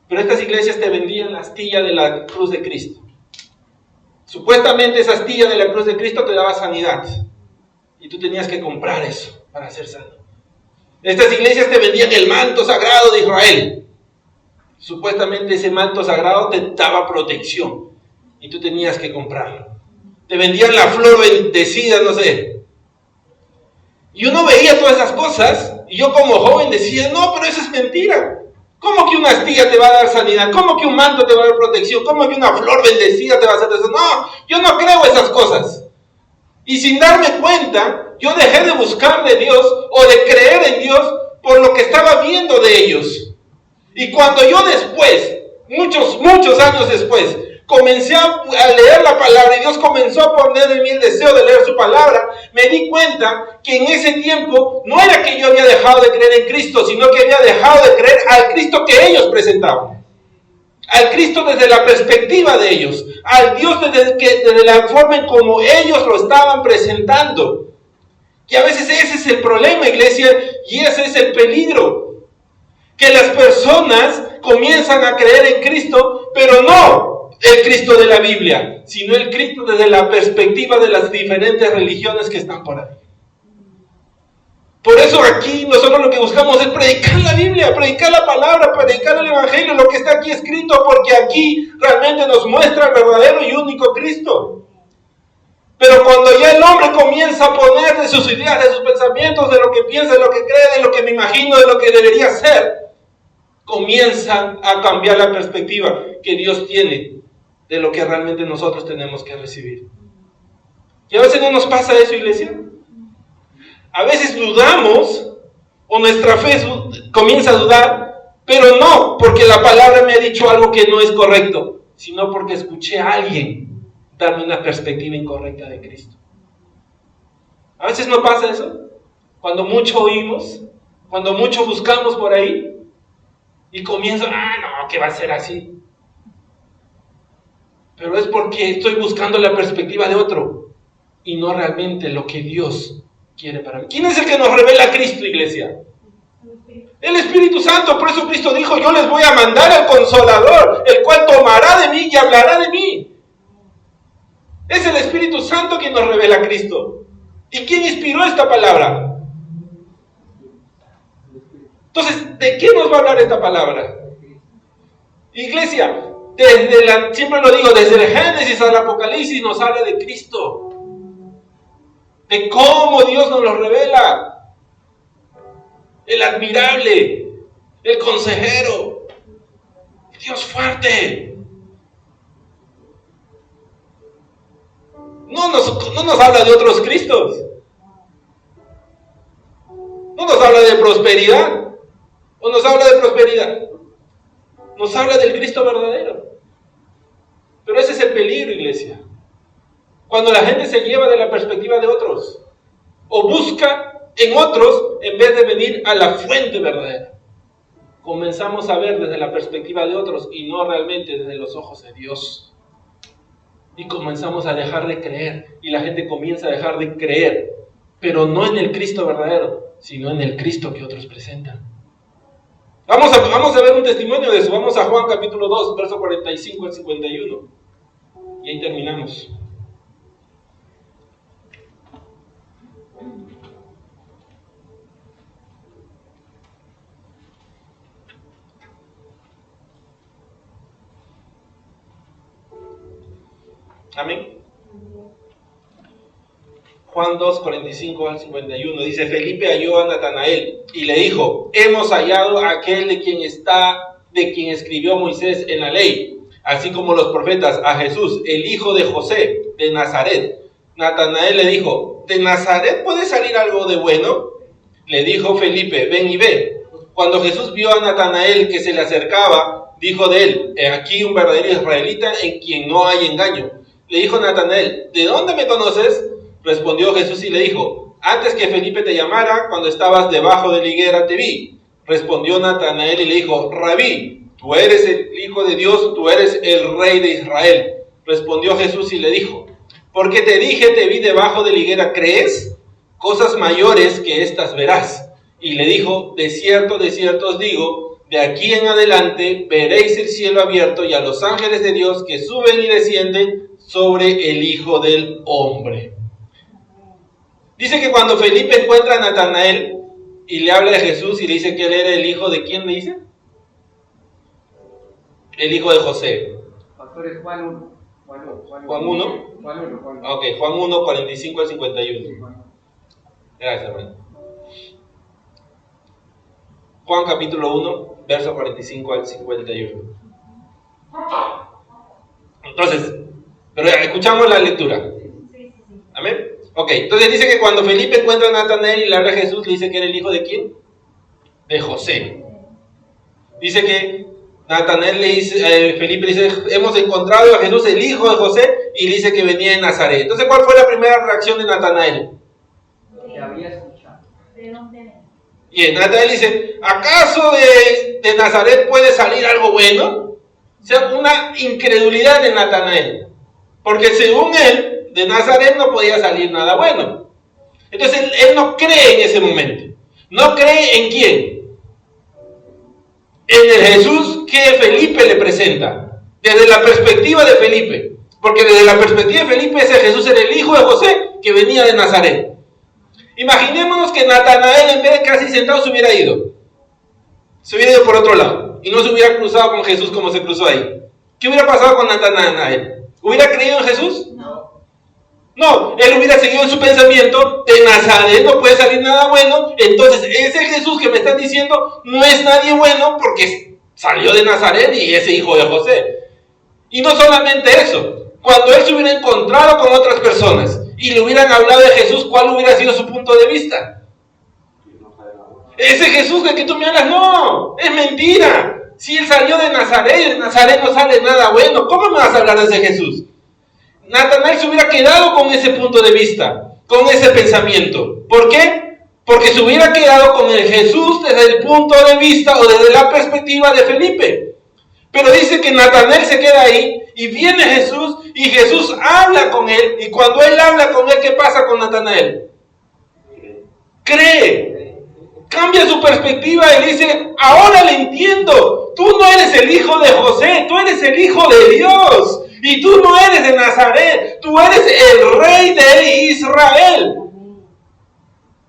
pero estas iglesias te vendían la astilla de la cruz de Cristo. Supuestamente esa astilla de la cruz de Cristo te daba sanidad, y tú tenías que comprar eso para ser sano. Estas iglesias te vendían el manto sagrado de Israel. Supuestamente ese manto sagrado te daba protección y tú tenías que comprarlo. Te vendían la flor bendecida, no sé. Y uno veía todas esas cosas y yo como joven decía, no, pero eso es mentira. ¿Cómo que una astilla te va a dar sanidad? ¿Cómo que un manto te va a dar protección? ¿Cómo que una flor bendecida te va a hacer eso? No, yo no creo esas cosas. Y sin darme cuenta, yo dejé de buscar de Dios o de creer en Dios por lo que estaba viendo de ellos. Y cuando yo después, muchos años después, comencé a leer la palabra y Dios comenzó a poner en mí el deseo de leer su palabra, me di cuenta que en ese tiempo no era que yo había dejado de creer en Cristo, sino que había dejado de creer al Cristo que ellos presentaban. Al Cristo desde la perspectiva de ellos, al Dios desde la forma en como ellos lo estaban presentando. Y a veces ese es el problema, iglesia, y ese es el peligro. Que las personas comienzan a creer en Cristo, pero no el Cristo de la Biblia, sino el Cristo desde la perspectiva de las diferentes religiones que están por ahí. Por eso aquí nosotros lo que buscamos es predicar la Biblia, predicar la palabra, predicar el Evangelio, lo que está aquí escrito, porque aquí realmente nos muestra el verdadero y único Cristo. Pero cuando ya el hombre comienza a poner de sus ideas, de sus pensamientos, de lo que piensa, de lo que cree, de lo que me imagino, de lo que debería ser, comienza a cambiar la perspectiva que Dios tiene de lo que realmente nosotros tenemos que recibir. Y a veces no nos pasa eso, iglesia. A veces dudamos, o nuestra fe comienza a dudar, pero no porque la palabra me ha dicho algo que no es correcto, sino porque escuché a alguien darme una perspectiva incorrecta de Cristo. A veces no pasa eso. Cuando mucho oímos, cuando mucho buscamos por ahí, y comienzo, no, que va a ser así. Pero es porque estoy buscando la perspectiva de otro, y no realmente lo que Dios quiere para mí. ¿Quién es el que nos revela a Cristo, iglesia? El Espíritu Santo. Por eso Cristo dijo, yo les voy a mandar al Consolador, el cual tomará de mí y hablará de mí. Es el Espíritu Santo quien nos revela a Cristo. ¿Y quién inspiró esta palabra? Entonces, ¿de qué nos va a hablar esta palabra? Iglesia, siempre lo digo, desde el Génesis al Apocalipsis nos habla de Cristo. De cómo Dios nos lo revela. El admirable, el consejero, Dios fuerte. No nos habla de otros Cristos. No nos habla de prosperidad. ¿O nos habla de prosperidad? Nos habla del Cristo verdadero. Pero ese es el peligro, iglesia. Cuando la gente se lleva de la perspectiva de otros, o busca en otros en vez de venir a la fuente verdadera. Comenzamos a ver desde la perspectiva de otros y no realmente desde los ojos de Dios. Y comenzamos a dejar de creer, y la gente comienza a dejar de creer, pero no en el Cristo verdadero, sino en el Cristo que otros presentan. Vamos a ver un testimonio de eso. Vamos a Juan capítulo 2, verso 45 al 51. Y ahí terminamos. Amén. Juan 2, 45 al 51 dice: Felipe halló a Natanael y le dijo: hemos hallado a aquel de quien escribió Moisés en la ley, así como los profetas, a Jesús, el hijo de José, de Nazaret. Natanael le dijo: ¿de Nazaret puede salir algo de bueno? Le dijo Felipe: ven y ve. Cuando Jesús vio a Natanael que se le acercaba, dijo de él: he aquí un verdadero israelita en quien no hay engaño. Le dijo Natanael: ¿de dónde me conoces? Respondió Jesús y le dijo: antes que Felipe te llamara, cuando estabas debajo de la higuera te vi. Respondió Natanael y le dijo: Rabí, tú eres el Hijo de Dios, tú eres el Rey de Israel. Respondió Jesús y le dijo: porque te dije, te vi debajo de la higuera, ¿crees? Cosas mayores que estas verás. Y le dijo: de cierto os digo, de aquí en adelante veréis el cielo abierto y a los ángeles de Dios que suben y descienden sobre el Hijo del Hombre. Dice que cuando Felipe encuentra a Natanael y le habla de Jesús y le dice que él era el hijo de ¿quién le dice? El hijo de José. Pastor, Juan 1. ¿Juan 1? Ok, Juan 1, 45 al 51. Gracias, hermano. Juan capítulo 1, verso 45 al 51. Entonces, pero escuchamos la lectura. Amén. Ok, entonces dice que cuando Felipe encuentra a Natanael y le habla a Jesús, le dice que era el hijo de ¿quién? De José. Dice que Natanael le dice, Felipe le dice: hemos encontrado a Jesús, el hijo de José, y le dice que venía de Nazaret. Entonces, ¿cuál fue la primera reacción de Natanael? Que había escuchado. Y Natanael dice: ¿acaso de Nazaret puede salir algo bueno? O sea, una incredulidad de Natanael. Porque según él, de Nazaret no podía salir nada bueno. Entonces él no cree en ese momento. ¿No cree en quién? En el Jesús que Felipe le presenta. Desde la perspectiva de Felipe. Porque desde la perspectiva de Felipe ese Jesús era el hijo de José que venía de Nazaret. Imaginémonos que Natanael, en vez de casi sentado, se hubiera ido. Se hubiera ido por otro lado y no se hubiera cruzado con Jesús como se cruzó ahí. ¿Qué hubiera pasado con Natanael? ¿Hubiera creído en Jesús? No, él hubiera seguido en su pensamiento: de Nazaret no puede salir nada bueno, entonces ese Jesús que me están diciendo no es nadie bueno porque salió de Nazaret y es hijo de José. Y no solamente eso, cuando él se hubiera encontrado con otras personas y le hubieran hablado de Jesús, ¿cuál hubiera sido su punto de vista? Ese Jesús del que tú me hablas, no, es mentira. Si él salió de Nazaret no sale nada bueno, ¿cómo me vas a hablar de ese Jesús? Natanael se hubiera quedado con ese punto de vista, con ese pensamiento. ¿Por qué? Porque se hubiera quedado con el Jesús desde el punto de vista o desde la perspectiva de Felipe. Pero dice que Natanael se queda ahí y viene Jesús y Jesús habla con él. Y cuando él habla con él, ¿qué pasa con Natanael? Cree. Cambia su perspectiva y dice: ahora le entiendo. Tú no eres el hijo de José, tú eres el hijo de Dios. Y tú no eres de Nazaret, tú eres el rey de Israel.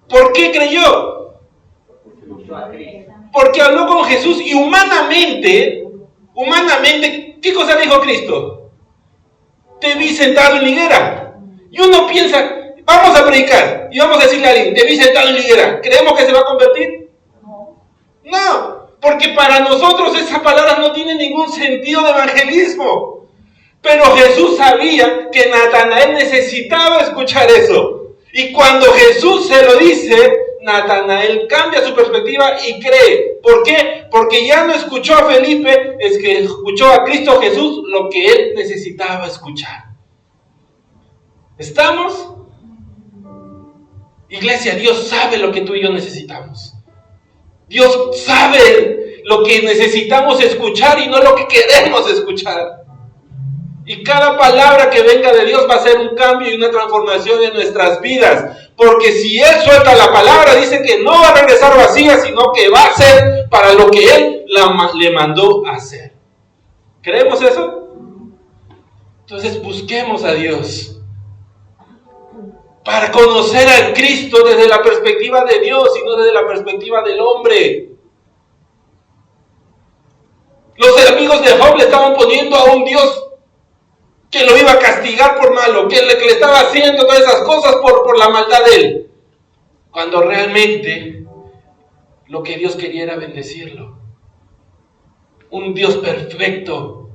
¿Por qué creyó? Porque habló con Jesús y humanamente, ¿qué cosa dijo Cristo? Te vi sentado en la higuera. Y uno piensa: vamos a predicar y vamos a decirle a alguien: te vi sentado en la higuera. ¿Creemos que se va a convertir? No, porque para nosotros esas palabras no tienen ningún sentido de evangelismo. Pero Jesús sabía que Natanael necesitaba escuchar eso. Y cuando Jesús se lo dice, Natanael cambia su perspectiva y cree. ¿Por qué? Porque ya no escuchó a Felipe, es que escuchó a Cristo Jesús lo que él necesitaba escuchar. ¿Estamos? Iglesia, Dios sabe lo que tú y yo necesitamos. Dios sabe lo que necesitamos escuchar y no lo que queremos escuchar. Y cada palabra que venga de Dios va a ser un cambio y una transformación en nuestras vidas. Porque si Él suelta la palabra, dice que no va a regresar vacía, sino que va a ser para lo que Él le mandó a hacer. ¿Creemos eso? Entonces busquemos a Dios para conocer a Cristo desde la perspectiva de Dios y no desde la perspectiva del hombre. Los amigos de Job le estaban poniendo a un Dios que lo iba a castigar por malo, que le estaba haciendo todas esas cosas por la maldad de él. Cuando realmente lo que Dios quería era bendecirlo. Un Dios perfecto.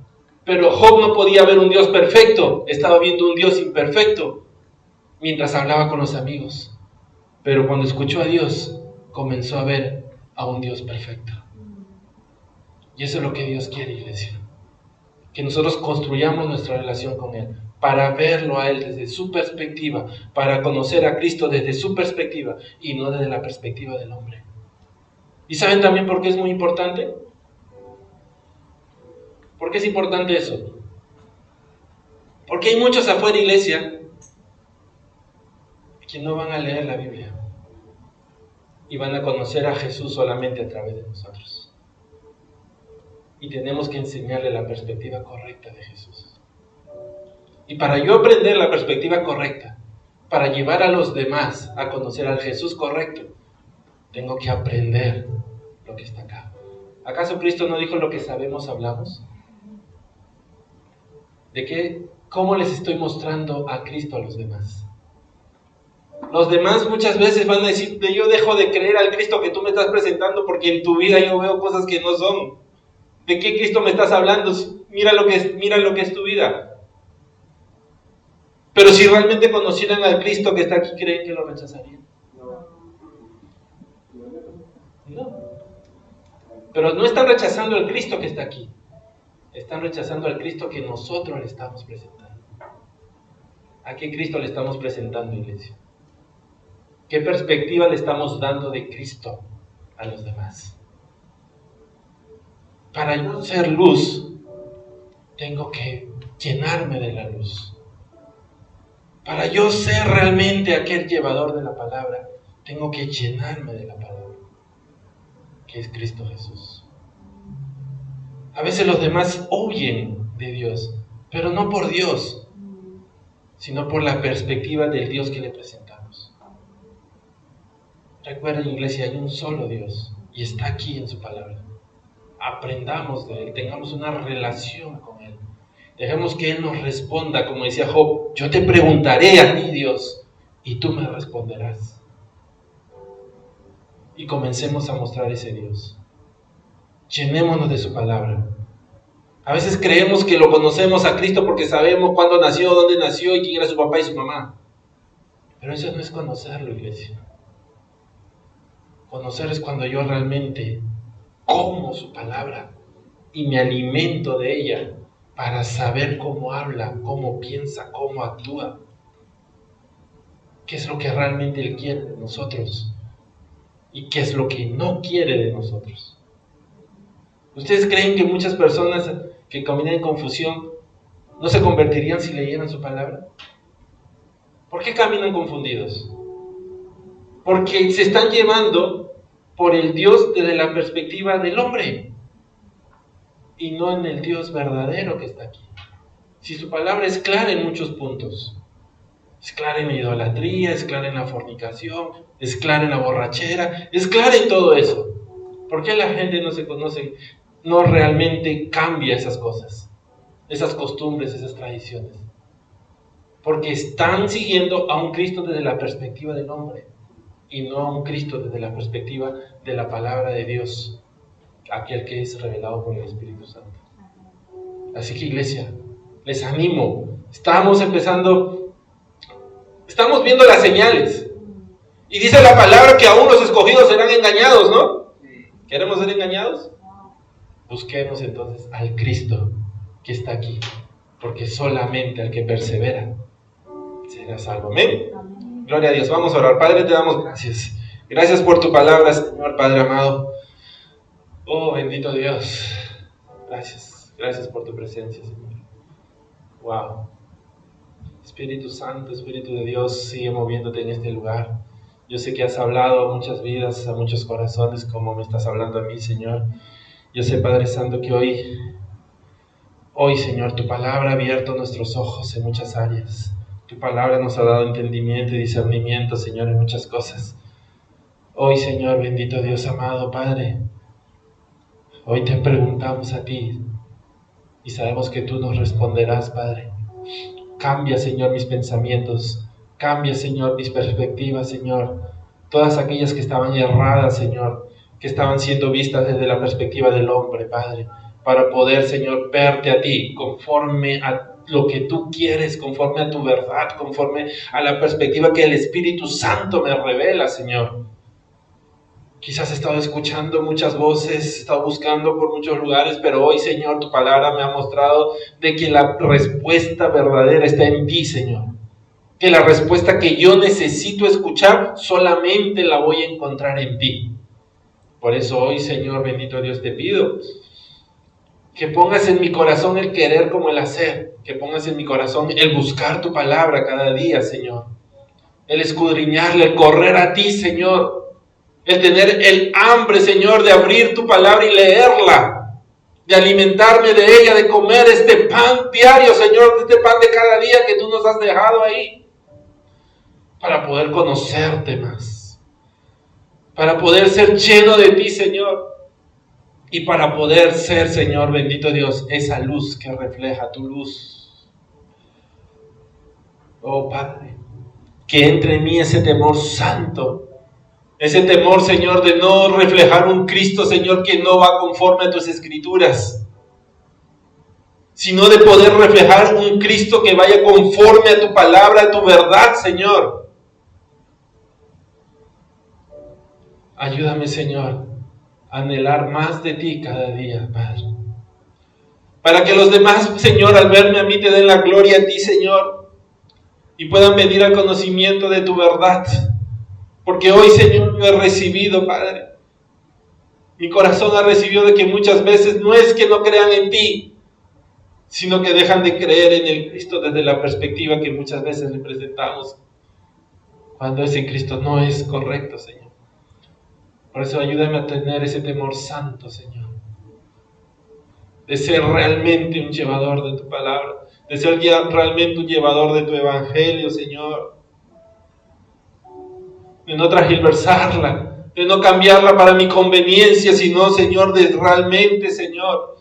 Pero Job no podía ver un Dios perfecto, estaba viendo un Dios imperfecto mientras hablaba con los amigos. Pero cuando escuchó a Dios, comenzó a ver a un Dios perfecto. Y eso es lo que Dios quiere, iglesia. Que nosotros construyamos nuestra relación con Él, para verlo a Él desde su perspectiva, para conocer a Cristo desde su perspectiva y no desde la perspectiva del hombre. ¿Y saben también por qué es muy importante? ¿Por qué es importante eso? Porque hay muchos afuera, iglesia, que no van a leer la Biblia y van a conocer a Jesús solamente a través de nosotros. Y tenemos que enseñarle la perspectiva correcta de Jesús. Y para yo aprender la perspectiva correcta, para llevar a los demás a conocer al Jesús correcto, tengo que aprender lo que está acá. ¿Acaso Cristo no dijo: lo que sabemos hablamos? ¿De qué? ¿Cómo les estoy mostrando a Cristo a los demás? Los demás muchas veces van a decir: yo dejo de creer al Cristo que tú me estás presentando porque en tu vida yo veo cosas que no son. ¿De qué Cristo me estás hablando? Mira lo que es tu vida. Pero si realmente conocieran al Cristo que está aquí, ¿creen que lo rechazarían? No. Pero no están rechazando al Cristo que está aquí. Están rechazando al Cristo que nosotros le estamos presentando. ¿A qué Cristo le estamos presentando, iglesia? ¿Qué perspectiva le estamos dando de Cristo a los demás? Para yo ser luz, tengo que llenarme de la luz. Para yo ser realmente aquel llevador de la palabra, tengo que llenarme de la palabra, que es Cristo Jesús. A veces los demás huyen de Dios, pero no por Dios, sino por la perspectiva del Dios que le presentamos. Recuerden, iglesia, hay un solo Dios y está aquí en su palabra. Aprendamos de Él, tengamos una relación con Él. Dejemos que Él nos responda, como decía Job, yo te preguntaré a ti, Dios, y tú me responderás. Y comencemos a mostrar ese Dios. Llenémonos de su palabra. A veces creemos que lo conocemos a Cristo porque sabemos cuándo nació, dónde nació y quién era su papá y su mamá. Pero eso no es conocerlo, iglesia. Conocer es cuando yo realmente como su palabra y me alimento de ella para saber cómo habla, cómo piensa, cómo actúa. ¿Qué es lo que realmente Él quiere de nosotros? ¿Y qué es lo que no quiere de nosotros? ¿Ustedes creen que muchas personas que caminan en confusión no se convertirían si leyeran su palabra? ¿Por qué caminan confundidos? Porque se están llevando por el Dios desde la perspectiva del hombre y no en el Dios verdadero que está aquí. Si su palabra es clara en muchos puntos, es clara en la idolatría, es clara en la fornicación, es clara en la borrachera, es clara en todo eso. ¿Por qué la gente no se conoce, no realmente cambia esas cosas, esas costumbres, esas tradiciones? Porque están siguiendo a un Cristo desde la perspectiva del hombre y no a un Cristo desde la perspectiva de la palabra de Dios, aquel que es revelado por el Espíritu Santo. Así que, iglesia, les animo. Estamos viendo las señales. Y dice la palabra que aún los escogidos serán engañados, ¿no? ¿Queremos ser engañados? Busquemos entonces al Cristo que está aquí, porque solamente al que persevera será salvo. Amén. Gloria a Dios. Vamos a orar. Padre, te damos gracias. Gracias por tu palabra, Señor, Padre amado. Oh, bendito Dios. Gracias. Gracias por tu presencia, Señor. Wow. Espíritu Santo, Espíritu de Dios, sigue moviéndote en este lugar. Yo sé que has hablado a muchas vidas, a muchos corazones, como me estás hablando a mí, Señor. Yo sé, Padre Santo, que hoy, Señor, tu palabra ha abierto nuestros ojos en muchas áreas. Tu palabra nos ha dado entendimiento y discernimiento, Señor, en muchas cosas. Hoy, Señor, bendito Dios amado, Padre, hoy te preguntamos a ti y sabemos que tú nos responderás, Padre. Cambia, Señor, mis pensamientos. Cambia, Señor, mis perspectivas, Señor. Todas aquellas que estaban erradas, Señor, que estaban siendo vistas desde la perspectiva del hombre, Padre, para poder, Señor, verte a ti conforme a lo que tú quieres, conforme a tu verdad, conforme a la perspectiva que el Espíritu Santo me revela, Señor. Quizás he estado escuchando muchas voces, he estado buscando por muchos lugares, pero hoy, Señor, tu palabra me ha mostrado de que la respuesta verdadera está en ti, Señor. Que la respuesta que yo necesito escuchar solamente la voy a encontrar en ti. Por eso hoy, Señor, bendito Dios, te pido que pongas en mi corazón el querer como el hacer, que pongas en mi corazón el buscar tu palabra cada día, Señor. El escudriñarla, el correr a ti, Señor. El tener el hambre, Señor, de abrir tu palabra y leerla, de alimentarme de ella, de comer este pan diario, Señor, este pan de cada día que tú nos has dejado ahí, para poder conocerte más, para poder ser lleno de ti, Señor, y para poder ser, Señor, bendito Dios, esa luz que refleja tu luz. Oh, Padre, que entre en mí ese temor santo, ese temor, Señor, de no reflejar un Cristo, Señor, que no va conforme a tus escrituras, sino de poder reflejar un Cristo que vaya conforme a tu palabra, a tu verdad, Señor. Ayúdame, Señor, a anhelar más de ti cada día, Padre. Para que los demás, Señor, al verme a mí, te den la gloria a ti, Señor, y puedan venir al conocimiento de tu verdad. Porque hoy, Señor, yo he recibido, Padre. Mi corazón ha recibido de que muchas veces no es que no crean en ti, sino que dejan de creer en el Cristo desde la perspectiva que muchas veces le presentamos, cuando ese Cristo no es correcto, Señor. Por eso ayúdame a tener ese temor santo, Señor, de ser realmente un llevador de tu palabra, de ser realmente un llevador de tu evangelio, Señor. de no transgiversarla, de no cambiarla para mi conveniencia, sino, Señor, de realmente, Señor,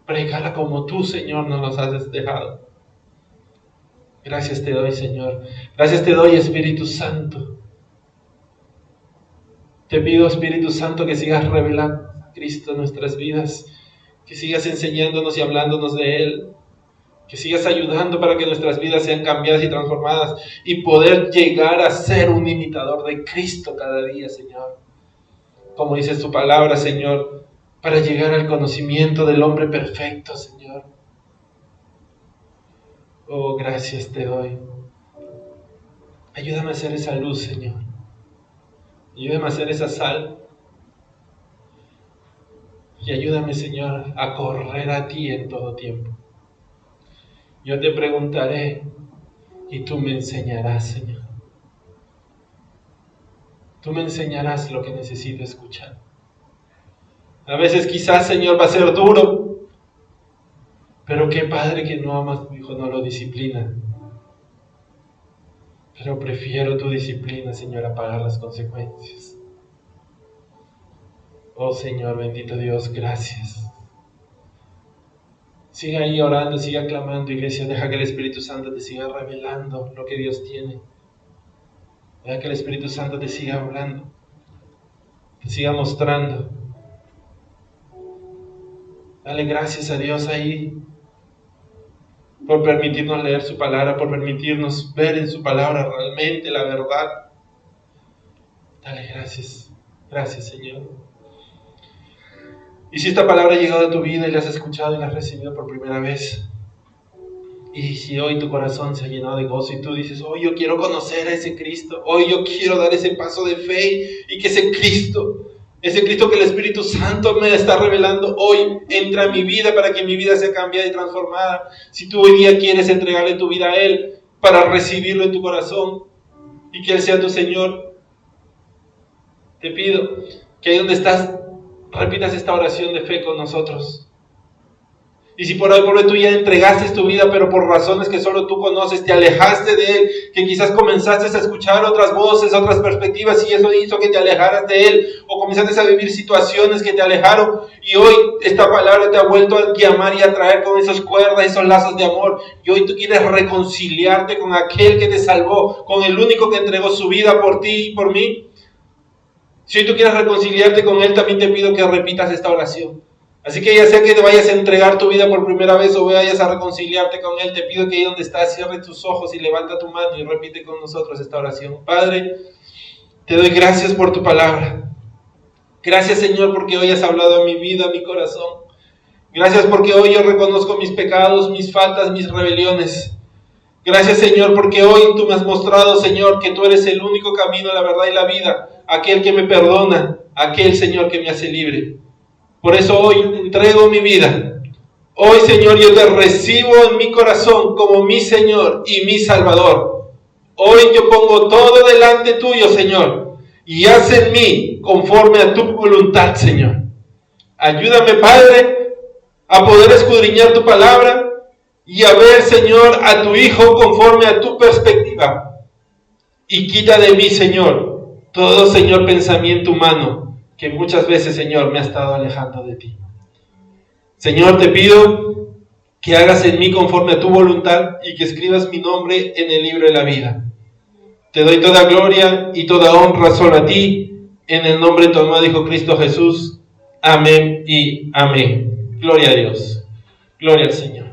predicarla como tú, Señor, nos los has dejado. Gracias te doy, Señor. Gracias te doy, Espíritu Santo. Te pido, Espíritu Santo, que sigas revelando a Cristo en nuestras vidas, que sigas enseñándonos y hablándonos de Él, que sigas ayudando para que nuestras vidas sean cambiadas y transformadas y poder llegar a ser un imitador de Cristo cada día, Señor. Como dice tu palabra, Señor, para llegar al conocimiento del hombre perfecto, Señor. Oh, gracias te doy. Ayúdame a ser esa luz, Señor. Ayúdame a ser esa sal. Y ayúdame, Señor, a correr a ti en todo tiempo. Yo te preguntaré y tú me enseñarás, Señor. Tú me enseñarás lo que necesito escuchar. A veces quizás, Señor, va a ser duro, pero qué padre que no ama a tu hijo, no lo disciplina. Pero prefiero tu disciplina, Señor, a pagar las consecuencias. Oh Señor, bendito Dios, gracias. Siga ahí orando, siga clamando, iglesia. Deja que el Espíritu Santo te siga revelando lo que Dios tiene. Deja que el Espíritu Santo te siga hablando, te siga mostrando. Dale gracias a Dios ahí por permitirnos leer su palabra, por permitirnos ver en su palabra realmente la verdad. Dale gracias. Gracias, Señor. Y si esta palabra ha llegado a tu vida y la has escuchado y la has recibido por primera vez, y si hoy tu corazón se ha llenado de gozo y tú dices, hoy yo quiero conocer a ese Cristo, hoy yo quiero dar ese paso de fe y que ese Cristo que el Espíritu Santo me está revelando hoy, entra a mi vida para que mi vida sea cambiada y transformada. Si tú hoy día quieres entregarle tu vida a Él para recibirlo en tu corazón y que Él sea tu Señor, te pido que ahí donde estás repitas esta oración de fe con nosotros. Y si por hoy tú ya entregaste tu vida, pero por razones que solo tú conoces, te alejaste de Él, que quizás comenzaste a escuchar otras voces, otras perspectivas, y eso hizo que te alejaras de Él, o comenzaste a vivir situaciones que te alejaron, y hoy esta palabra te ha vuelto a llamar y a traer con esas cuerdas, esos lazos de amor, y hoy tú quieres reconciliarte con aquel que te salvó, con el único que entregó su vida por ti y por mí. Si hoy tú quieres reconciliarte con Él, también te pido que repitas esta oración. Así que ya sea que te vayas a entregar tu vida por primera vez o vayas a reconciliarte con Él, te pido que ahí donde estás cierre tus ojos y levanta tu mano y repite con nosotros esta oración. Padre, te doy gracias por tu palabra. Gracias, Señor, porque hoy has hablado a mi vida, a mi corazón. Gracias porque hoy yo reconozco mis pecados, mis faltas, mis rebeliones. Gracias, Señor, porque hoy tú me has mostrado, Señor, que tú eres el único camino, la verdad y la vida. Aquel que me perdona, aquel, Señor, que me hace libre. Por eso hoy te entrego mi vida. Hoy, Señor, yo te recibo en mi corazón como mi Señor y mi Salvador. Hoy yo pongo todo delante tuyo, Señor, y haz en mí conforme a tu voluntad, Señor. Ayúdame, Padre, a poder escudriñar tu palabra y a ver, Señor, a tu Hijo conforme a tu perspectiva. Y quita de mí, Señor, todo, Señor, pensamiento humano que muchas veces, Señor, me ha estado alejando de ti. Señor, te pido que hagas en mí conforme a tu voluntad y que escribas mi nombre en el libro de la vida. Te doy toda gloria y toda honra solo a ti, en el nombre de tu amado Hijo Cristo Jesús. Amén y amén. Gloria a Dios. Gloria al Señor.